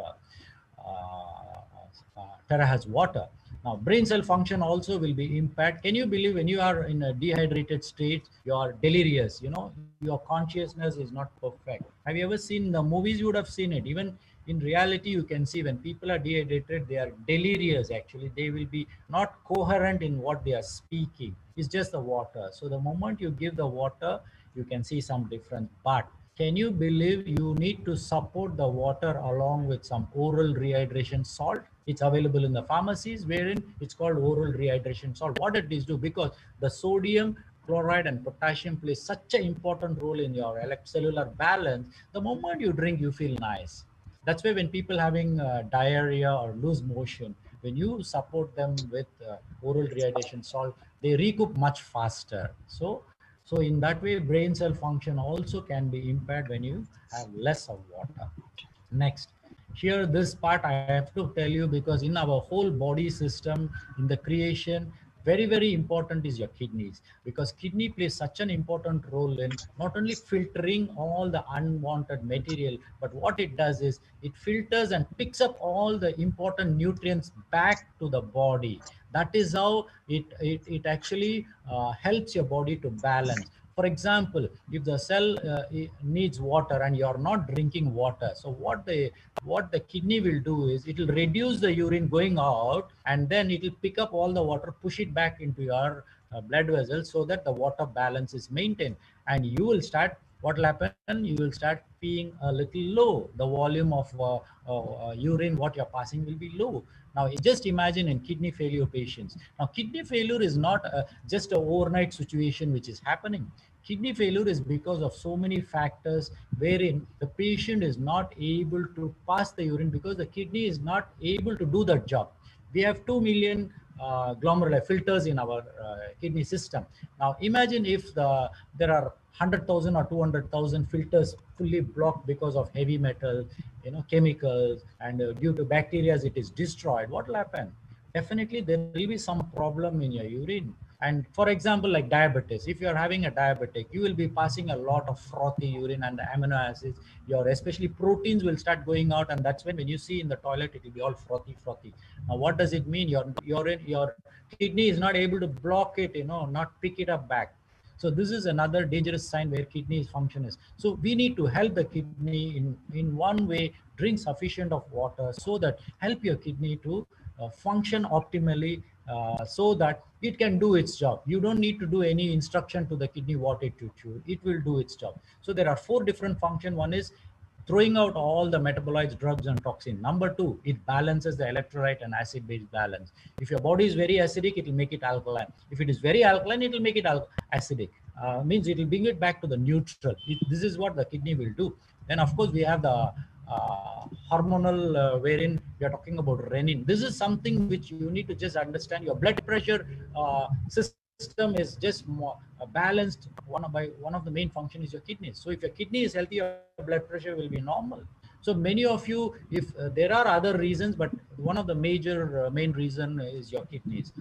terahertz water. Now, brain cell function also will be impacted. Can you believe when you are in a dehydrated state, you are delirious, your consciousness is not perfect. Have you ever seen the movies? You would have seen it. Even in reality, you can see when people are dehydrated, they are delirious. Actually, they will be not coherent in what they are speaking. It's just the water. So the moment you give the water, you can see some difference. But can you believe you need to support the water along with some oral rehydration salt? It's available in the pharmacies, wherein it's called oral rehydration salt. What it is do, because the sodium, chloride and potassium plays such an important role in your cellular balance. The moment you drink, you feel nice. That's why when people having diarrhea or loose motion, when you support them with oral rehydration salt, they recoup much faster. So in that way, brain cell function also can be impaired when you have less of water. Next, here this part I have to tell you, because in our whole body system, in the creation, very important is your kidneys, because kidney plays such an important role in not only filtering all the unwanted material, but what it does is it filters and picks up all the important nutrients back to the body. That is how it actually helps your body to balance. For example, if the cell needs water and you're not drinking water, so what the kidney will do is it will reduce the urine going out, and then it will pick up all the water, push it back into your blood vessels, so that the water balance is maintained. And you will start, what will happen, you will start being a little low. The volume of urine what you're passing will be low. Now just imagine in kidney failure patients. Now kidney failure is not just an overnight situation which is happening. Kidney failure is because of so many factors, wherein the patient is not able to pass the urine because the kidney is not able to do that job. We have 2 million glomerular filters in our kidney system. Now imagine if there are 100,000 or 200,000 filters fully blocked because of heavy metal, chemicals, and due to bacteria it is destroyed. What will happen? Definitely there will be some problem in your urine. And for example, like diabetes, if you are having a diabetic, you will be passing a lot of frothy urine, and the amino acids, your especially proteins will start going out, and that's when you see in the toilet it will be all frothy. Now what does it mean? Your kidney is not able to block it, not pick it up back. So this is another dangerous sign where kidney function is. So we need to help the kidney in one way, drink sufficient of water, so that help your kidney to function optimally, so that it can do its job. You don't need to do any instruction to the kidney what it to do. It will do its job. So there are 4 different functions. One is throwing out all the metabolites, drugs, and toxin. Number 2, it balances the electrolyte and acid base balance. If your body is very acidic, it will make it alkaline. If it is very alkaline, it will make it acidic. Means it will bring it back to the neutral. This is what the kidney will do. Then of course we have the hormonal, wherein we are talking about renin. This is something which you need to just understand. Your blood pressure system is just more balanced. One of the main function is your kidneys. So if your kidney is healthy, your blood pressure will be normal. So many of you, if there are other reasons, but one of the major main reason is your kidneys.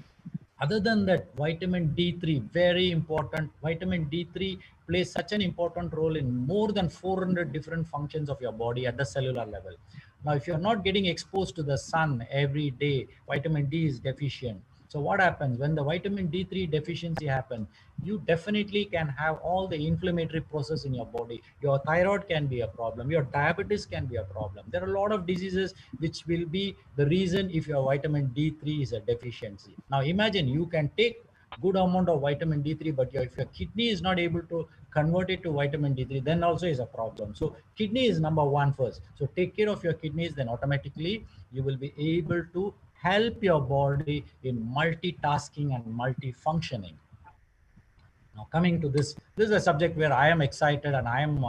Other than that, vitamin D3, very important. Vitamin D3 plays such an important role in more than 400 different functions of your body at the cellular level. Now, if you're not getting exposed to the sun every day, vitamin D is deficient. So what happens when the vitamin D3 deficiency happens? You definitely can have all the inflammatory process in your body. Your thyroid can be a problem. Your diabetes can be a problem. There are a lot of diseases which will be the reason if your vitamin D3 is a deficiency. Now imagine you can take good amount of vitamin D3, but if your kidney is not able to convert it to vitamin D3, then also is a problem. So kidney is number 1 first. So take care of your kidneys, then automatically you will be able to help your body in multitasking and multifunctioning. Now coming to this is a subject where I am excited, and I am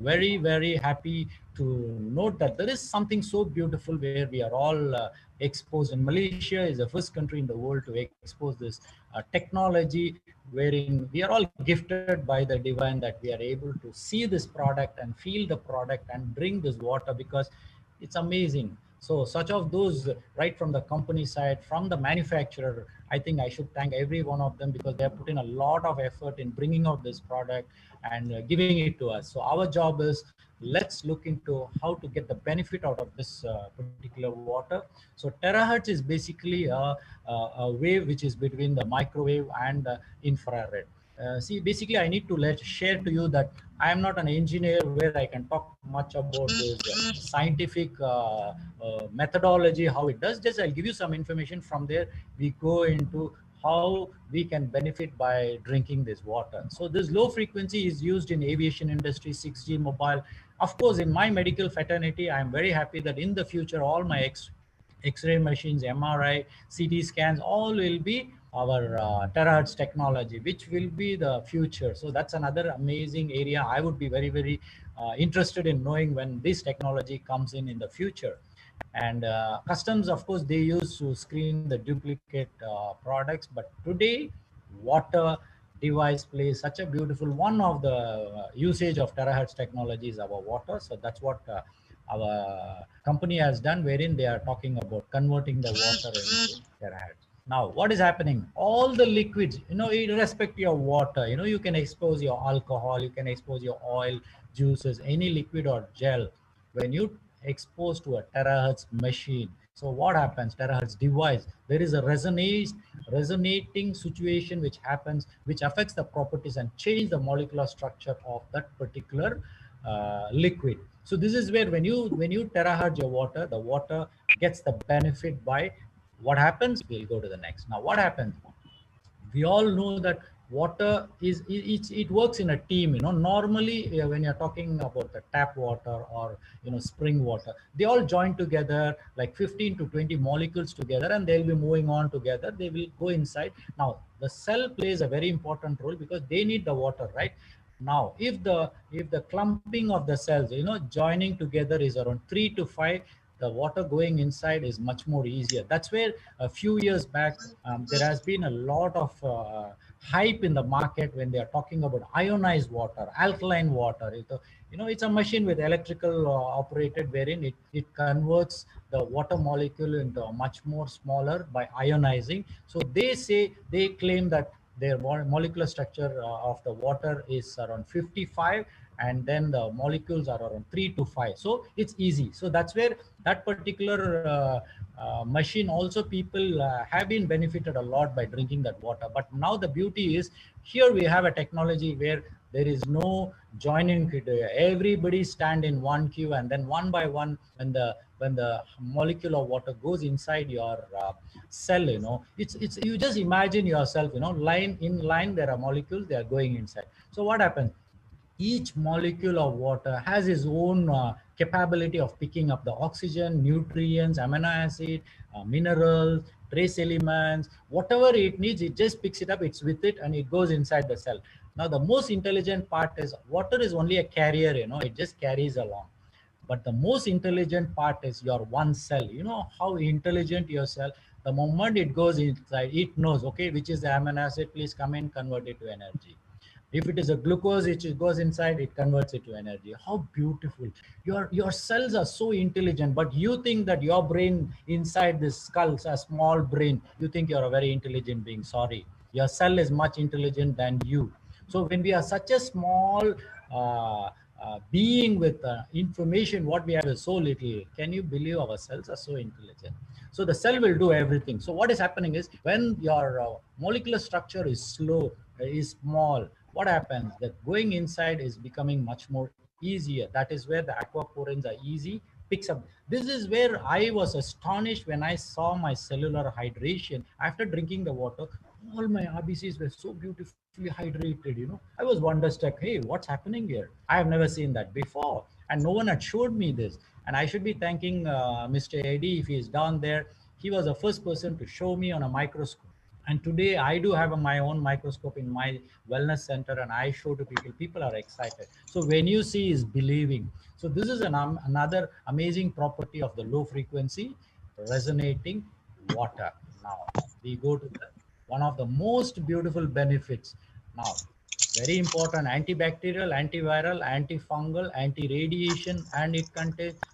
very happy to note that there is something so beautiful where we are all exposed. And Malaysia is the first country in the world to expose this technology, wherein we are all gifted by the divine that we are able to see this product and feel the product and drink this water, because it's amazing. So such of those, right from the company side, from the manufacturer, I think I should thank every one of them, because they have put in a lot of effort in bringing out this product and giving it to us. So our job is, let's look into how to get the benefit out of this particular water. So terahertz is basically a wave which is between the microwave and the infrared. See, basically, I need to share to you that I am not an engineer where I can talk much about this scientific methodology, how it does. Just I'll give you some information. From there, we go into how we can benefit by drinking this water. So this low frequency is used in aviation industry, 6G mobile. Of course, in my medical fraternity, I am very happy that in the future, all my X-ray machines, MRI, CT scans, all will be our terahertz technology, which will be the future. So that's another amazing area. I would be very interested in knowing when this technology comes in the future. And customs, of course, they use to screen the duplicate products. But today, water device plays such a beautiful, one of the usage of terahertz technology is our water. So that's what our company has done, wherein they are talking about converting the water into terahertz. Now, what is happening? All the liquids, irrespective of water, you can expose your alcohol, you can expose your oil, juices, any liquid or gel. When you expose to a terahertz machine, so what happens? Terahertz device, there is a resonating situation which happens, which affects the properties and change the molecular structure of that particular liquid. So this is where when you terahertz your water, the water gets the benefit by what happens. We'll go to the next. Now what happens? We all know that water is it works in a team. Normally when you're talking about the tap water or spring water, they all join together like 15 to 20 molecules together, and they'll be moving on together. They will go inside. Now the cell plays a very important role because they need the water, right? Now if the clumping of the cells joining together is around 3 to 5, the water going inside is much more easier. That's where a few years back there has been a lot of hype in the market when they are talking about ionized water, alkaline water. It's a machine with electrical operated, wherein it converts the water molecule into a much more smaller by ionizing. So they claim that their molecular structure of the water is around 55, and then the molecules are around 3 to 5. So it's easy. So that's where that particular machine also, people have been benefited a lot by drinking that water. But now the beauty is, here we have a technology where there is no joining. Everybody stand in one queue, and then one by one, when the molecule of water goes inside your cell, it's you just imagine yourself, line in line, there are molecules, they are going inside. So what happens? Each molecule of water has its own capability of picking up the oxygen, nutrients, amino acid, minerals, trace elements, whatever it needs, it just picks it up, it's with it, and it goes inside the cell. Now the most intelligent part is, water is only a carrier, it just carries along. But the most intelligent part is your one cell. You know how intelligent your cell, the moment it goes inside, it knows, okay, which is the amino acid, please come in, convert it to energy. If it is a glucose which goes inside, it converts it to energy. How beautiful. Your cells are so intelligent, but you think that your brain inside this skull, a small brain, you think you're a very intelligent being. Sorry, your cell is much intelligent than you. So when we are such a small being with information, what we have is so little. Can you believe our cells are so intelligent? So the cell will do everything. So what is happening is, when your molecular structure is slow, is small, what happens? That going inside is becoming much more easier. That is where the aquaporins are easy, picks up. This is where I was astonished when I saw my cellular hydration after drinking the water. All my RBCs were so beautifully hydrated. I was wonderstruck. Hey, what's happening here? I have never seen that before, and no one had showed me this. And I should be thanking Mr. Eddie, if he is down there. He was the first person to show me on a microscope. And today I do have my own microscope in my wellness center, and I show to people. People are excited. So when you see is believing. So this is another amazing property of the low frequency resonating water. Now we go to one of the most beautiful benefits. Now, very important: antibacterial, antiviral, antifungal, anti-radiation, and it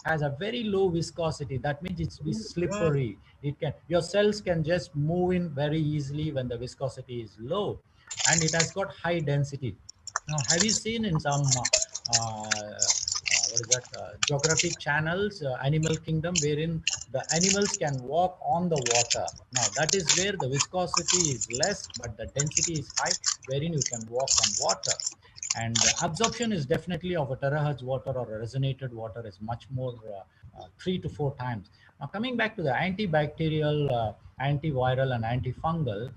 has a very low viscosity. That means it's slippery. Your cells can just move in very easily when the viscosity is low, and it has got high density. Now, have you seen in some what is that, geographic channels, Animal Kingdom, wherein the animals can walk on the water? Now that is where the viscosity is less, but the density is high, wherein you can walk on water. And the absorption is definitely of a terahertz water or a resonated water is much more, 3 to 4 times. Now coming back to the antibacterial, antiviral, and antifungal,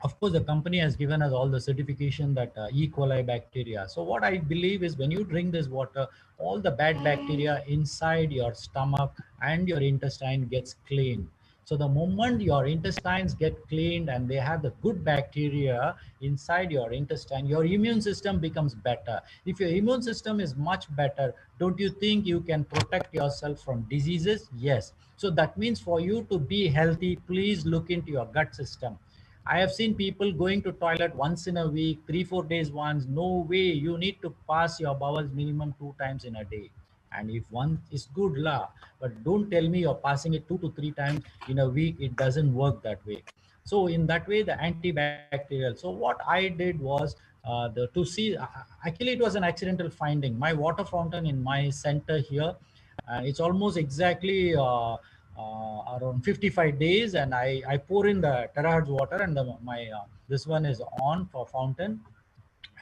of course, the company has given us all the certification that E. coli bacteria. So what I believe is, when you drink this water, all the bad bacteria inside your stomach and your intestine gets cleaned. So the moment your intestines get cleaned and they have the good bacteria inside your intestine, your immune system becomes better. If your immune system is much better, don't you think you can protect yourself from diseases? Yes. So that means, for you to be healthy, please look into your gut system. I have seen people going to toilet once in a week, 3-4 days once. No way. You need to pass your bowels minimum 2 times in a day. And if one is good lah, but don't tell me you're passing it 2 to 3 times in a week. It doesn't work that way. So in that way, the antibacterial. So what I did was to see, actually it was an accidental finding. My water fountain in my center here, it's almost exactly around 55 days, and I pour in the terahertz water, and my this one is on for fountain,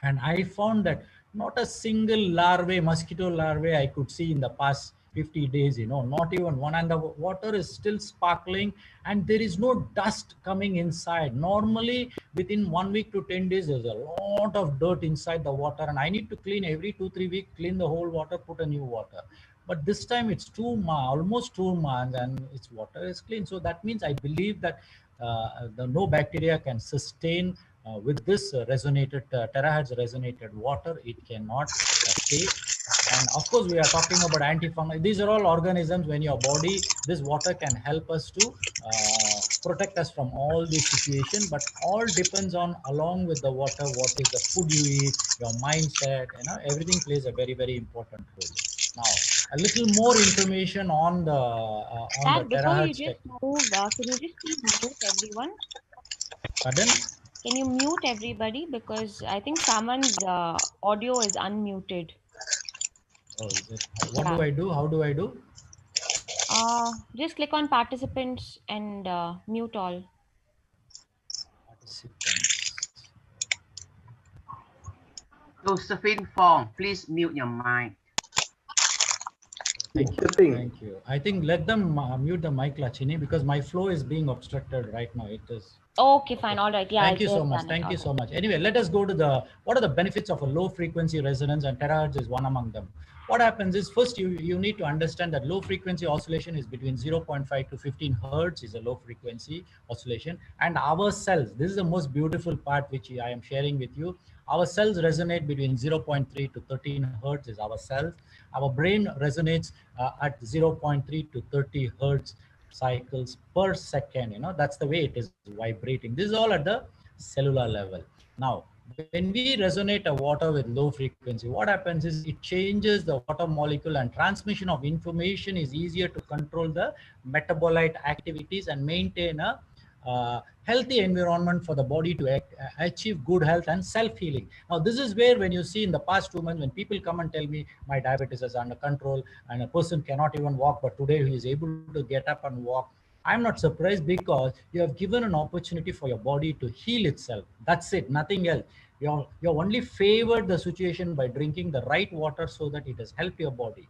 and I found that not a single larvae, mosquito larvae I could see in the past 50 days, not even one. And the water is still sparkling, and there is no dust coming inside. Normally, within 1 week to 10 days, there's a lot of dirt inside the water, and I need to clean every 2-3 weeks, clean the whole water, put a new water. But this time it's almost 2 months, and its water is clean. So that means I believe that the no bacteria can sustain with this resonated terahertz resonated water. It cannot stay. And of course, we are talking about antifungal. These are all organisms. When your body, this water can help us to protect us from all these situations. But all depends on, along with the water, what is the food you eat, your mindset. Everything plays a very, very important role. Now, a little more information on the Dad, before you terahertz tech. just move, can you just please mute everyone? Pardon? Can you mute everybody? Because I think someone's audio is unmuted. Oh, is it? What Yeah. do I do? How do I do? Just click on participants and mute all. Participants. Josephine Fong, please mute your mic. Thank you. Thank you. I think let them mute the mic, Lachini, because my flow is being obstructed right now. It is. Okay, fine. All right. Yeah. Thank you so much. Thank you so much. Anyway, let us go to what are the benefits of a low frequency resonance, and terahertz is one among them. What happens is, first you need to understand that low frequency oscillation is between 0.5 to 15 hertz is a low frequency oscillation. And our cells, this is the most beautiful part which I am sharing with you. Our cells resonate between 0.3 to 13 hertz is our cells. Our brain resonates at 0.3 to 30 hertz cycles per second. That's the way it is vibrating. This is all at the cellular level. Now, when we resonate a water with low frequency, what happens is it changes the water molecule, and transmission of information is easier to control the metabolite activities and maintain a healthy environment for the body to achieve good health and self-healing. Now, this is where, when you see in the past 2 months, when people come and tell me my diabetes is under control and a person cannot even walk, but today he is able to get up and walk, I'm not surprised, because you have given an opportunity for your body to heal itself. That's it, nothing else. You're only favored the situation by drinking the right water so that it has helped your body.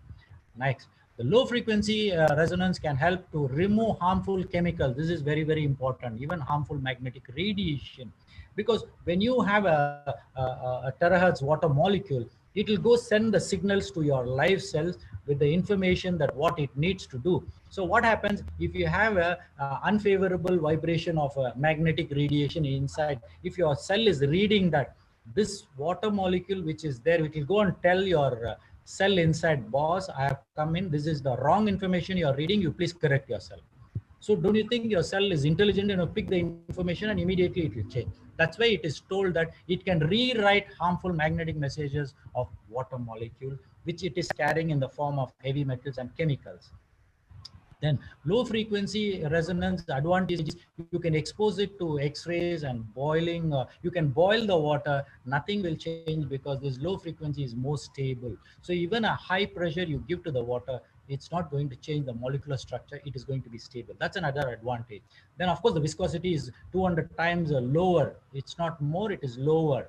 Next, the low frequency resonance can help to remove harmful chemicals. This is very, very important, even harmful magnetic radiation. Because when you have a terahertz water molecule, it will go send the signals to your live cells with the information that what it needs to do. So what happens if you have a unfavorable vibration of magnetic radiation inside? If your cell is reading that, this water molecule which is there, it will go and tell your cell inside, boss, I have come in, this is the wrong information you are reading, you please correct yourself. So don't you think your cell is intelligent enough to pick the information and immediately it will change? That's why it is told that it can rewrite harmful magnetic messages of water molecule, which it is carrying in the form of heavy metals and chemicals. Then low frequency resonance advantage is you can expose it to X-rays and boiling. You can boil the water, nothing will change, because this low frequency is more stable. So even a high pressure you give to the water, it's not going to change the molecular structure, it is going to be stable. That's another advantage. Then of course the viscosity is 200 times lower. It's not more, it is lower.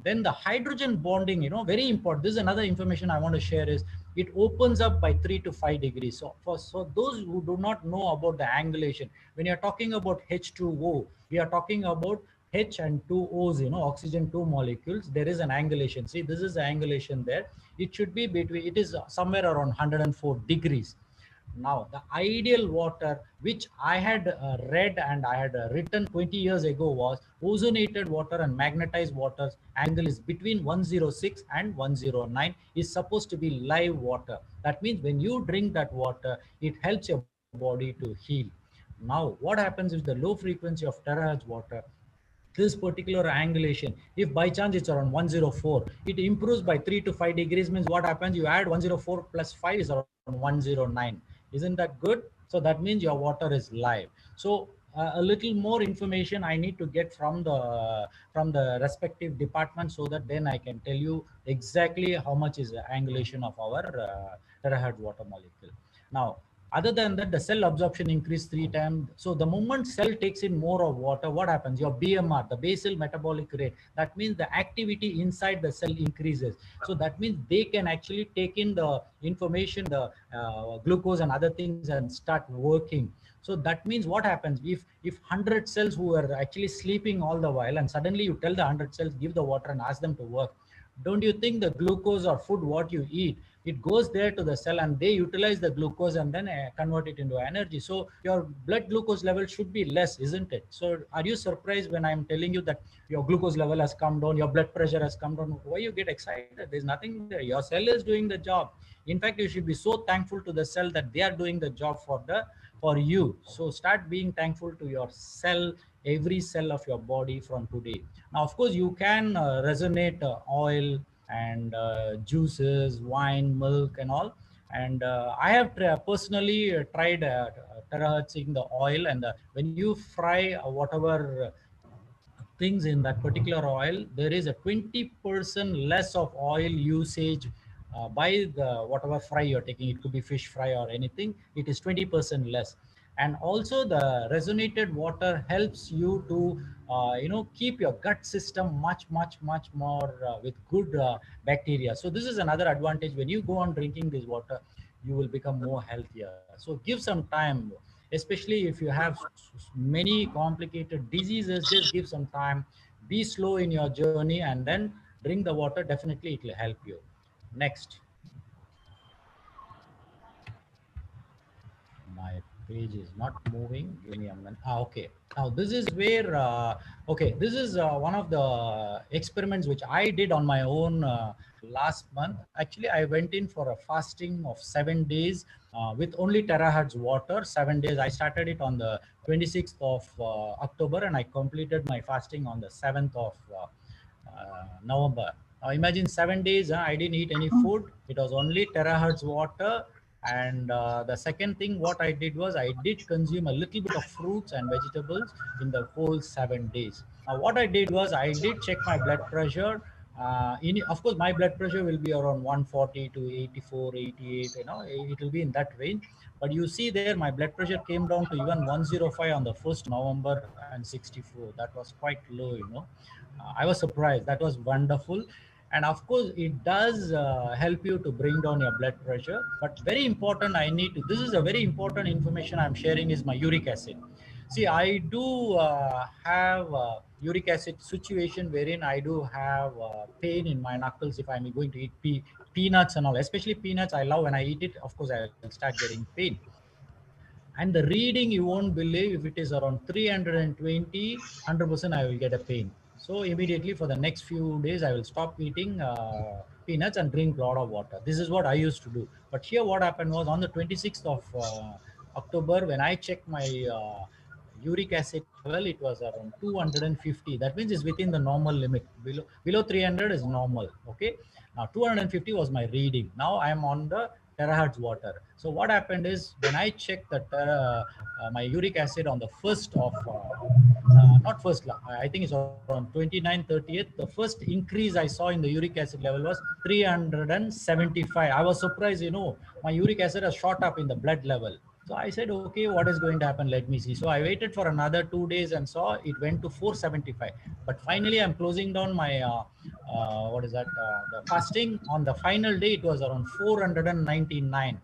Then the hydrogen bonding, very important. This is another information I want to share is it opens up by 3 to 5 degrees. So for those who do not know about the angulation, when you're talking about H2O, we are talking about H and 2 O's, oxygen 2 molecules. There is an angulation. See, this is the angulation there. It should be between, it is somewhere around 104 degrees. Now, the ideal water, which I had read and I had written 20 years ago, was ozonated water and magnetized water's angle is between 106 and 109 is supposed to be live water. That means when you drink that water, it helps your body to heal. Now, what happens is the low frequency of terahertz water, this particular angulation, if by chance it's around 104, it improves by 3 to 5 degrees, means what happens, you add 104 plus 5 is around 109. Isn't that good? So that means your water is live. So a little more information I need to get from the respective department, so that then I can tell you exactly how much is the angulation of our terahertz water molecule. Now, other than that, the cell absorption increased 3 times. So the moment cell takes in more of water, what happens? Your BMR, the basal metabolic rate, that means the activity inside the cell increases. So that means they can actually take in the information, the glucose and other things, and start working. So that means what happens if 100 cells who are actually sleeping all the while, and suddenly you tell the 100 cells, give the water and ask them to work, don't you think the glucose or food what you eat, it goes there to the cell and they utilize the glucose and then convert it into energy? So your blood glucose level should be less, isn't it? So are you surprised when I'm telling you that your glucose level has come down, your blood pressure has come down? Why you get excited? There's nothing there. Your cell is doing the job. In fact, you should be so thankful to the cell that they are doing the job for you. So start being thankful to your cell, every cell of your body from today. Now, of course, you can resonate oil and juices, wine, milk, and all. And I have personally tried terahertzing the oil, and when you fry whatever things in that particular oil, there is a 20% less of oil usage by the whatever fry you're taking. It could be fish fry or anything. It is 20% less. And also the resonated water helps you to keep your gut system much more with good bacteria. So this is another advantage. When you go on drinking this water, you will become more healthier. So give some time, especially if you have many complicated diseases. Just give some time, be slow in your journey, and then drink the water. Definitely it will help you. Next. My page is not moving. Give me a minute. Okay. Now this is where okay, this is one of the experiments which I did on my own last month. Actually, I went in for a fasting of 7 days with only terahertz water. 7 days. I started it on the 26th of October, and I completed my fasting on the 7th of November. Now imagine 7 days, I didn't eat any food. It was only terahertz water. And the second thing what I did was I did consume a little bit of fruits and vegetables in the whole 7 days. Now what I did was I did check my blood pressure. Of course, my blood pressure will be around 140 to 84, 88, it will be in that range. But you see there, my blood pressure came down to even 105 on the 1st November and 64. That was quite low. I was surprised. That was wonderful. And of course, it does help you to bring down your blood pressure. But very important, this is a very important information I'm sharing, is my uric acid. See, I do have uric acid situation wherein I do have pain in my knuckles if I'm going to eat peanuts and all. Especially peanuts, I love when I eat it. Of course, I will start getting pain. And the reading, you won't believe, if it is around 320, 100% I will get a pain. So immediately for the next few days, I will stop eating peanuts and drink a lot of water. This is what I used to do. But here what happened was on the 26th of October, when I checked my uric acid level, it was around 250. That means it's within the normal limit. Below 300 is normal. Okay. Now 250 was my reading. Now I am on the terahertz water. So what happened is when I checked my uric acid on the 1st of not first, I think it's around 29th, 30th, the first increase I saw in the uric acid level was 375. I was surprised, my uric acid has shot up in the blood level. So I said, okay, what is going to happen? Let me see. So I waited for another 2 days and saw it went to 475. But finally, I'm closing down my, the fasting. On the final day, it was around 499.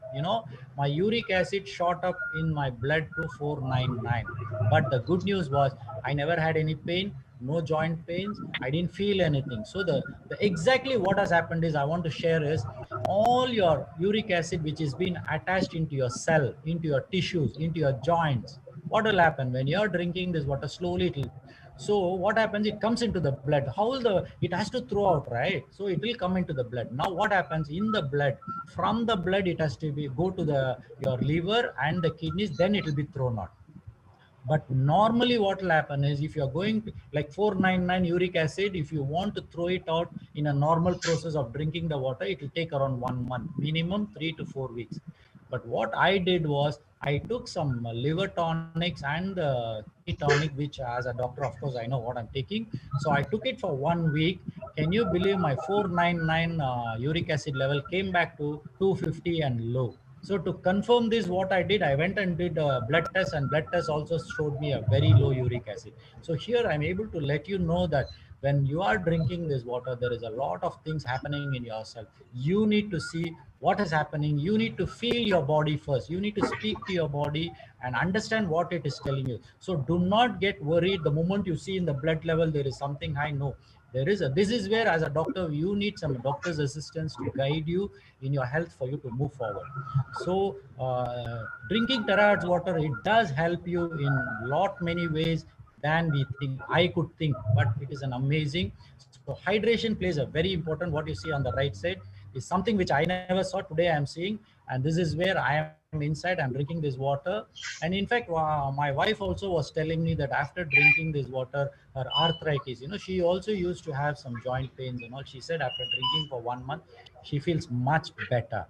My uric acid shot up in my blood to 499. But the good news was I never had any pain, no joint pains. I didn't feel anything. So the exactly what has happened is I want to share is all your uric acid which is being attached into your cell, into your tissues, into your joints. What will happen when you're drinking this water slowly? So what happens? It comes into the blood. It has to throw out, right? So it will come into the blood. Now what happens in the blood? From the blood, it has to go to your liver and the kidneys. Then it will be thrown out. But normally what will happen is if you're going to, like 499 uric acid, if you want to throw it out in a normal process of drinking the water, it will take around 1 month, minimum 3 to 4 weeks. But what I did was I took some liver tonics and kidney tonic, which as a doctor, of course, I know what I'm taking. So I took it for 1 week. Can you believe my 499 uric acid level came back to 250 and low? So to confirm this, what I did, I went and did a blood test, and blood test also showed me a very low uric acid. So here I'm able to let you know that when you are drinking this water, there is a lot of things happening in yourself. You need to see what is happening. You need to feel your body first. You need to speak to your body and understand what it is telling you. So do not get worried the moment you see in the blood level there is something high. No, there is a, this is where as a doctor you need some doctor's assistance to guide you in your health for you to move forward. So drinking terahertz water, it does help you in lot many ways than we think. I could think, but it is an amazing. So hydration plays a very important. What you see on the right side is something which I never saw. Today I am seeing, and this is where I am inside. I'm drinking this water, and in fact, my wife also was telling me that after drinking this water, her arthritis. She also used to have some joint pains and all. She said after drinking for 1 month, she feels much better.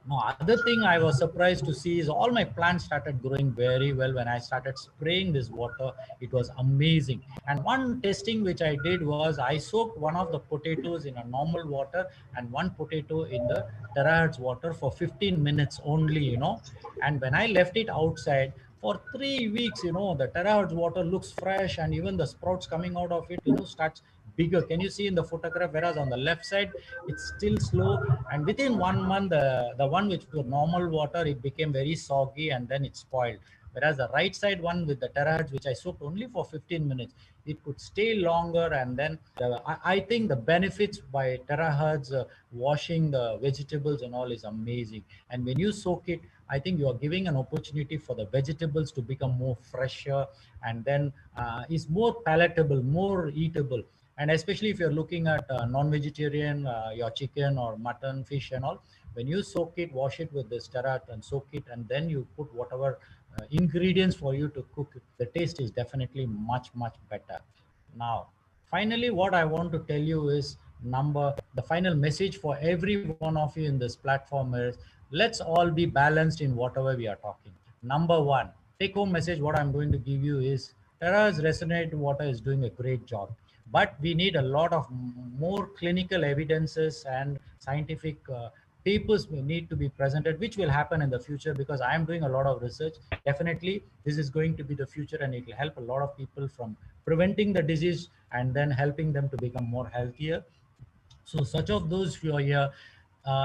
Now, other thing I was surprised to see is all my plants started growing very well when I started spraying this water. It was amazing. And one testing which I did was I soaked one of the potatoes in a normal water and one potato in the terahertz water for 15 minutes only. And when I left it outside for 3 weeks, the terahertz water looks fresh, and even the sprouts coming out of it, starts bigger. Can you see in the photograph? Whereas on the left side, it's still slow. And within 1 month, the one which was normal water, it became very soggy and then it spoiled. Whereas the right side one with the terahertz, which I soaked only for 15 minutes, it could stay longer. And then I think the benefits by terahertz washing the vegetables and all is amazing. And when you soak it, I think you are giving an opportunity for the vegetables to become more fresher, and then is more palatable, more eatable. And especially if you're looking at non-vegetarian, your chicken or mutton, fish and all, when you soak it, wash it with this terahertz and soak it, and then you put whatever ingredients for you to cook, the taste is definitely much, much better. Now, finally, what I want to tell you is the final message for every one of you in this platform is, let's all be balanced in whatever we are talking. Number one, take home message, what I'm going to give you is, Terra's Resonate Water is doing a great job, but we need a lot of more clinical evidences and scientific papers will need to be presented, which will happen in the future, because I am doing a lot of research. Definitely, this is going to be the future, and it will help a lot of people from preventing the disease and then helping them to become more healthier. So such of those who are here,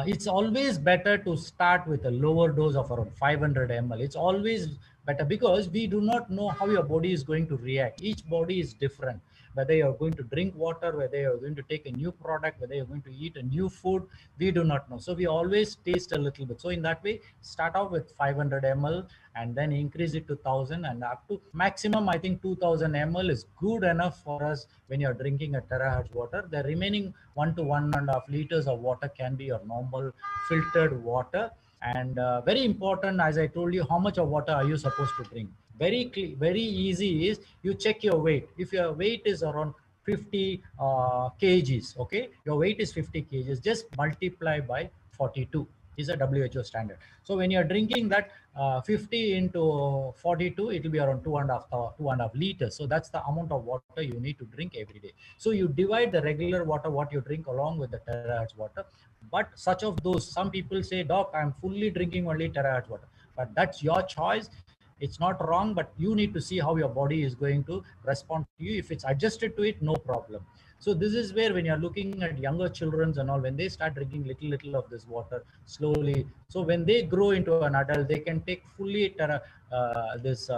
it's always better to start with a lower dose of around 500 ml. It's always better because we do not know how your body is going to react. Each body is different. Whether you're going to drink water, whether you're going to take a new product, whether you're going to eat a new food, we do not know. So we always taste a little bit. So in that way, start out with 500 ml and then increase it to 1000, and up to maximum, I think 2000 ml is good enough for us when you're drinking a terahertz water. The remaining 1 to 1.5 liters of water can be your normal filtered water. And very important, as I told you, how much of water are you supposed to drink? Very easy is, you check your weight. If your weight is around 50 kgs, okay, your weight is 50 kgs, just multiply by 42 is a WHO standard. So when you're drinking that 50 into 42, it will be around 2.5 liters. So that's the amount of water you need to drink every day. So you divide the regular water, what you drink, along with the terahertz water. But such of those, some people say, doc, I'm fully drinking only terahertz water. But that's your choice. It's not wrong, but you need to see how your body is going to respond to you. If it's adjusted to it, no problem. So this is where, when you're looking at younger children and all, when they start drinking little of this water slowly, so when they grow into an adult, they can take fully this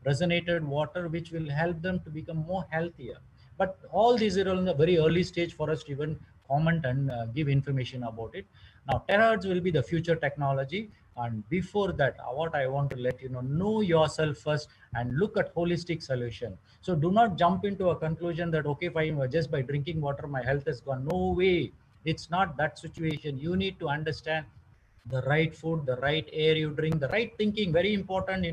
resonated water, which will help them to become more healthier. But all these are in the very early stage for us to even comment and give information about it. Now, terahertz will be the future technology. And before that, what I want to let you know yourself first and look at holistic solution. So do not jump into a conclusion that, okay, fine, just by drinking water, my health is gone. No way. It's not that situation. You need to understand the right food, the right air you drink, the right thinking, very important.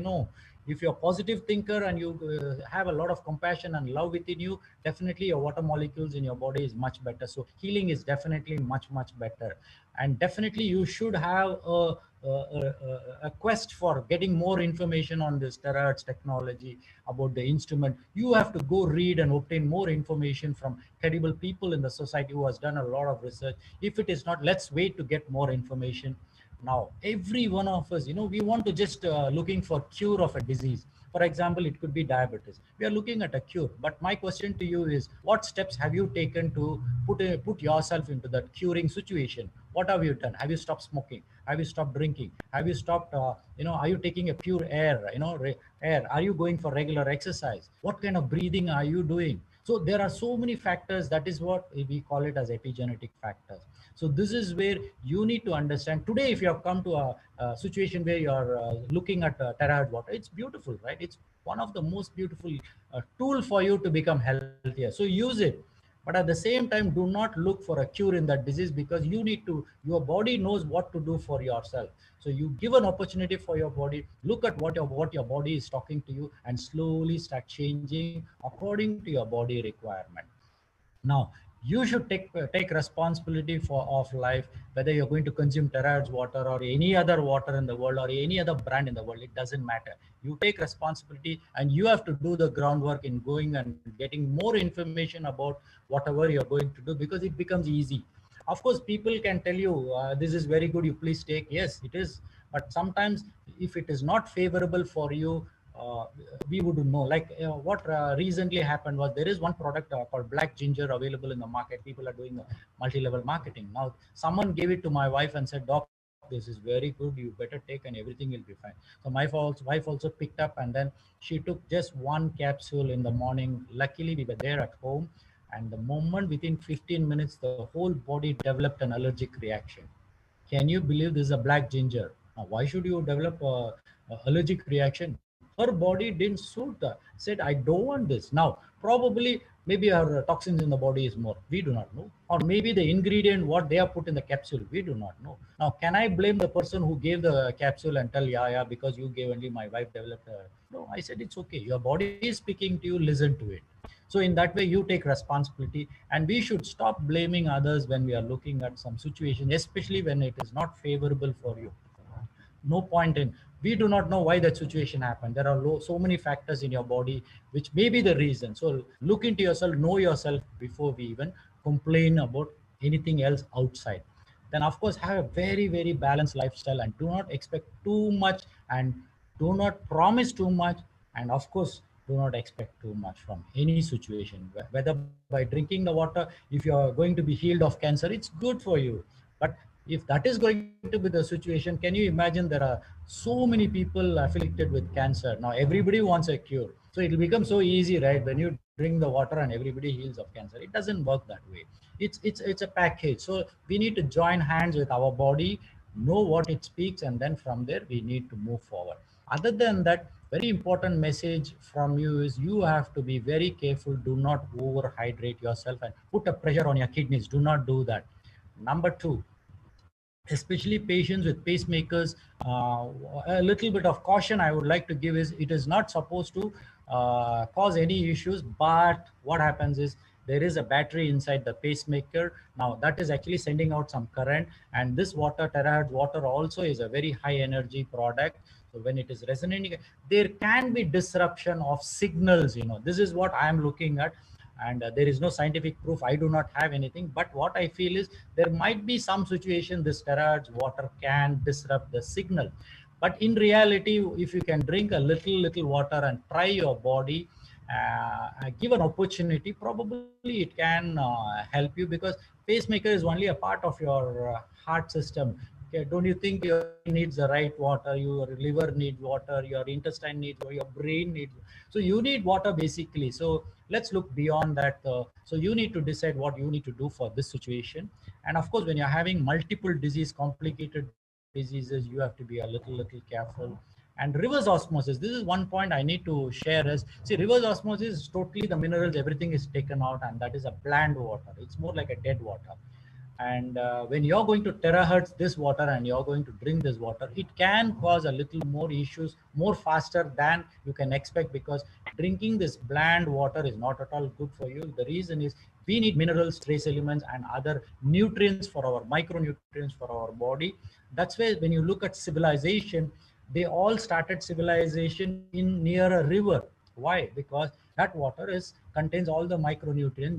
If you're a positive thinker and you have a lot of compassion and love within you, definitely your water molecules in your body is much better. So healing is definitely much better. And definitely you should have a quest for getting more information on this terahertz technology, about the instrument. You have to go read and obtain more information from credible people in the society who has done a lot of research. If it is not, let's wait to get more information. Now every one of us, we want to just looking for cure of a disease. For example, it could be diabetes. We are looking at a cure, but my question to you is, what steps have you taken to put yourself into that curing situation? What have you done? Have you stopped smoking? Have you stopped drinking? Have you stopped are you taking a pure air, air? Are you going for regular exercise? What kind of breathing are you doing? So there are so many factors. That is what we call it as epigenetic factors. So this is where you need to understand. Today, if you have come to a situation where you are looking at terahertz water, it's beautiful, right? It's one of the most beautiful tool for you to become healthier. So use it. But at the same time, do not look for a cure in that disease, because your body knows what to do for yourself. So you give an opportunity for your body, look at what your body is talking to you, and slowly start changing according to your body requirement. Now, you should take responsibility of life, whether you're going to consume terahertz water or any other water in the world or any other brand in the world. It doesn't matter. You take responsibility, and you have to do the groundwork in going and getting more information about whatever you're going to do, because it becomes easy. Of course, people can tell you, this is very good, you please take. Yes, it is. But sometimes if it is not favorable for you, uh, we would know. Like what recently happened was, there is one product called black ginger available in the market. People are doing multi-level marketing. Now, someone gave it to my wife and said, "Doc, this is very good. You better take, and everything will be fine." So my wife also picked up, and then she took just one capsule in the morning. Luckily, we were there at home. And the moment, within 15 minutes, the whole body developed an allergic reaction. Can you believe this is a black ginger? Now, why should you develop a allergic reaction? Her body didn't suit that. Said, I don't want this. Now, probably, maybe her toxins in the body is more. We do not know. Or maybe the ingredient, what they have put in the capsule, we do not know. Now, can I blame the person who gave the capsule and tell, yeah, because you gave, only my wife developed a... No, I said, it's okay. Your body is speaking to you, listen to it. So in that way, you take responsibility, and we should stop blaming others when we are looking at some situation, especially when it is not favorable for you. No point in, we do not know why that situation happened. There are so many factors in your body which may be the reason. So look into yourself, know yourself before we even complain about anything else outside. Then of course, have a very balanced lifestyle, and do not expect too much, and do not promise too much. And of course, do not expect too much from any situation, whether by drinking the water. If you are going to be healed of cancer, it's good for you. But if that is going to be the situation, can you imagine there are so many people afflicted with cancer? Now everybody wants a cure, so it will become so easy, right? When you drink the water and everybody heals of cancer, it doesn't work that way. It's a package. So we need to join hands with our body, know what it speaks, and then from there we need to move forward. Other than that, very important message from you is, you have to be very careful. Do not overhydrate yourself and put a pressure on your kidneys. Do not do that. Number two, especially patients with pacemakers, a little bit of caution I would like to give is, it is not supposed to cause any issues. But what happens is, there is a battery inside the pacemaker. Now that is actually sending out some current, and this water, terahertz water, also is a very high energy product. So when it is resonating, there can be disruption of signals. This is what I am looking at. And there is no scientific proof. I do not have anything, but what I feel is, there might be some situation this terahertz water can disrupt the signal. But in reality, if you can drink a little water and try your body, give an opportunity, probably it can help you, because pacemaker is only a part of your heart system. Okay, don't you think your needs the right water? Your liver needs water, your intestine needs, your brain needs. So you need water basically. So let's look beyond that. So you need to decide what you need to do for this situation. And of course, when you're having multiple complicated diseases, you have to be a little careful. And reverse osmosis, this is one point I need to share is, see, reverse osmosis is totally the minerals, everything is taken out, and that is a bland water. It's more like a dead water. And when you're going to terahertz this water and you're going to drink this water, it can cause a little more issues more faster than you can expect, because drinking this bland water is not at all good for you. The reason is we need minerals, trace elements, and other nutrients for our micronutrients for our body. That's why when you look at civilization, they all started civilization in near a river. Why? Because that water is contains all the micronutrient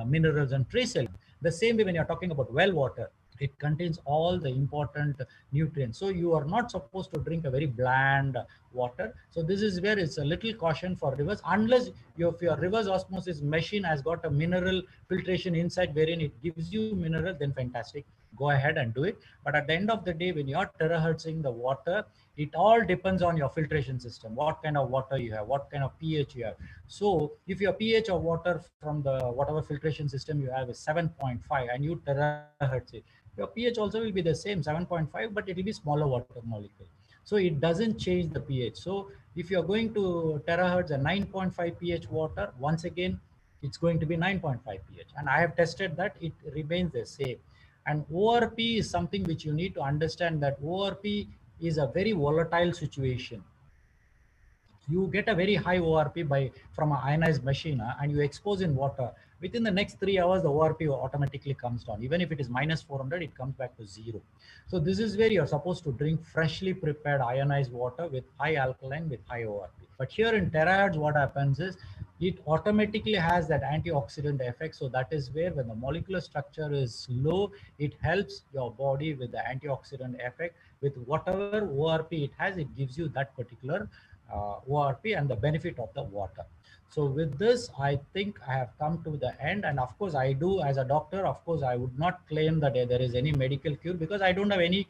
minerals and trace elements. The same way when you're talking about well water, it contains all the important nutrients. So you are not supposed to drink a very bland water. So this is where it's a little caution for rivers, unless if your reverse osmosis machine has got a mineral filtration inside wherein it gives you mineral, then fantastic, go ahead and do it. But at the end of the day, when you're terahertzing the water, it all depends on your filtration system, what kind of water you have, what kind of pH you have. So if your pH of water from the whatever filtration system you have is 7.5 and you terahertz it, your pH also will be the same 7.5, but it will be smaller water molecule. So it doesn't change the pH. So if you're going to terahertz a 9.5 pH water, once again, it's going to be 9.5 pH. And I have tested that it remains the same. And ORP is something which you need to understand, that ORP is a very volatile situation. You get a very high ORP from an ionized machine, and you expose in water. Within the next 3 hours, the ORP automatically comes down. Even if it is minus 400, it comes back to 0. So this is where you're supposed to drink freshly prepared ionized water with high alkaline with high ORP. But here in terahertz, what happens is it automatically has that antioxidant effect. So that is where when the molecular structure is low, it helps your body with the antioxidant effect. With whatever ORP it has, it gives you that particular ORP and the benefit of the water. So with this, I think I have come to the end. And of course, I do as a doctor, of course, I would not claim that there is any medical cure, because I don't have any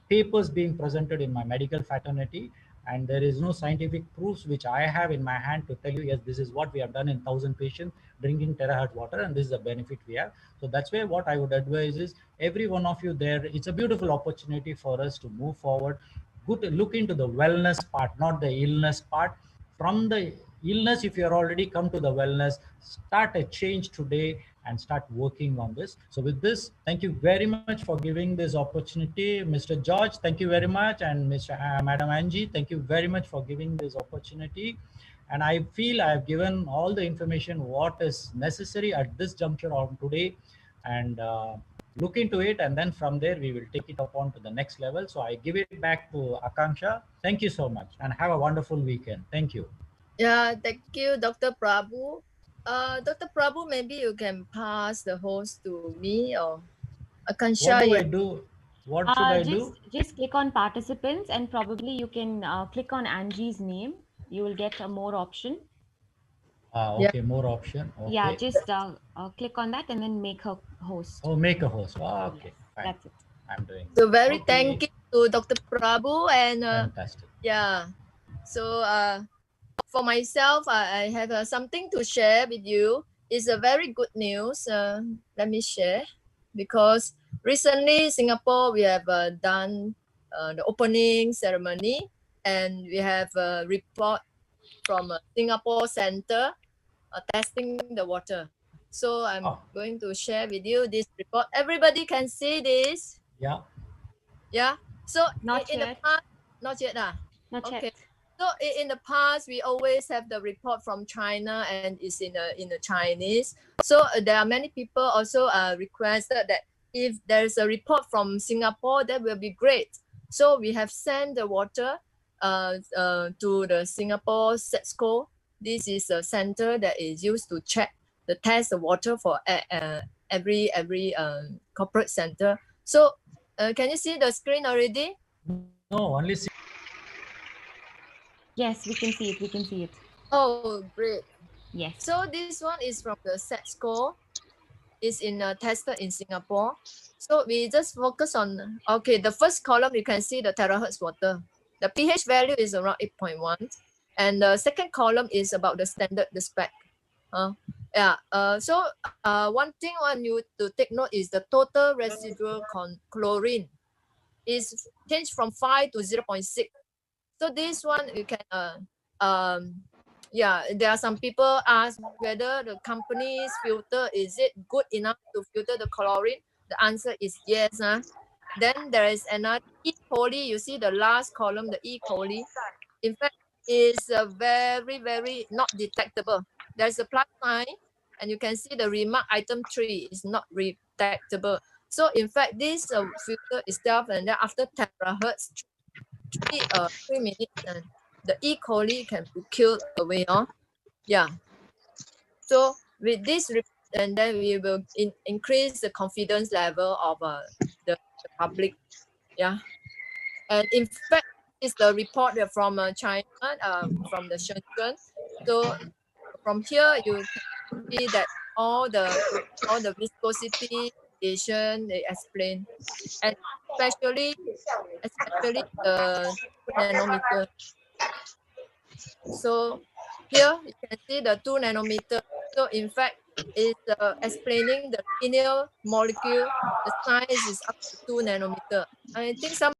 papers being presented in my medical fraternity. And there is no scientific proofs which I have in my hand to tell you, yes, this is what we have done in 1,000 patients drinking terahertz water, and this is the benefit we have. So that's why what I would advise is every one of you there, it's a beautiful opportunity for us to move forward. Good, look into the wellness part, not the illness part. From the illness, if you're already come to the wellness, start a change today and start working on this. So with this, thank you very much for giving this opportunity. Mr. George, thank you very much. And Madam Angie, thank you very much for giving this opportunity. And I feel I have given all the information what is necessary at this juncture on today. And look into it, and then from there we will take it upon to the next level. So I give it back to Akanksha. Thank you so much, and have a wonderful weekend. Thank you. Yeah, thank you, Dr. Prabhu. Dr. Prabhu, maybe you can pass the host to me, or Akansha. What do I do? What should I do? Just click on participants, and probably you can click on Angie's name. You will get a more option. Okay, more option. Okay. Yeah, just click on that and then make her host. Oh, make a host. Okay, yes, fine. that's it. I'm doing. So very thank you to Dr. Prabhu, and fantastic. Yeah. So for myself, I have something to share with you. It's a very good news. Let me share, because recently Singapore, we have done the opening ceremony, and we have a report from a Singapore Center testing the water. So I'm going to share with you this report. Everybody can see this? Yeah. Yeah. So not in yet. The past, not yet. Not okay. Yet. So in the past, we always have the report from China, and it's in the Chinese. So there are many people also requested that if there's a report from Singapore, that will be great. So we have sent the water to the Singapore SETSCO. This is a center that is used to test the water for every corporate center. So can you see the screen already? No, only see. Yes, we can see it. We can see it. Oh, great. Yes. So this one is from the SETSCO. It's tested in Singapore. So we just focus on, okay, the first column, you can see the terahertz water. The pH value is around 8.1. And the second column is about the standard, the spec. So one thing I want you to take note is the total residual chlorine is changed from 5 to 0.6. So this one you can yeah, there are some people ask whether the company's filter, is it good enough to filter the chlorine? The answer is yes. Then there is another E. coli. You see the last column, the E. coli. In fact, is very, very not detectable. There's a plus sign, and you can see the remark item 3 is not detectable. So in fact, this filter itself, and then after terahertz, 3 minutes, and the E. coli can be killed away. Yeah. So with this, and then we will increase the confidence level of the public. Yeah. And in fact, it's the report from China, from the Shenzhen. So from here, you can see that all the viscosity relation they explain, and especially the 2 nanometer. So here you can see the 2 nanometer. So in fact, it's explaining the linear molecule. The size is up to 2 nanometer. I think some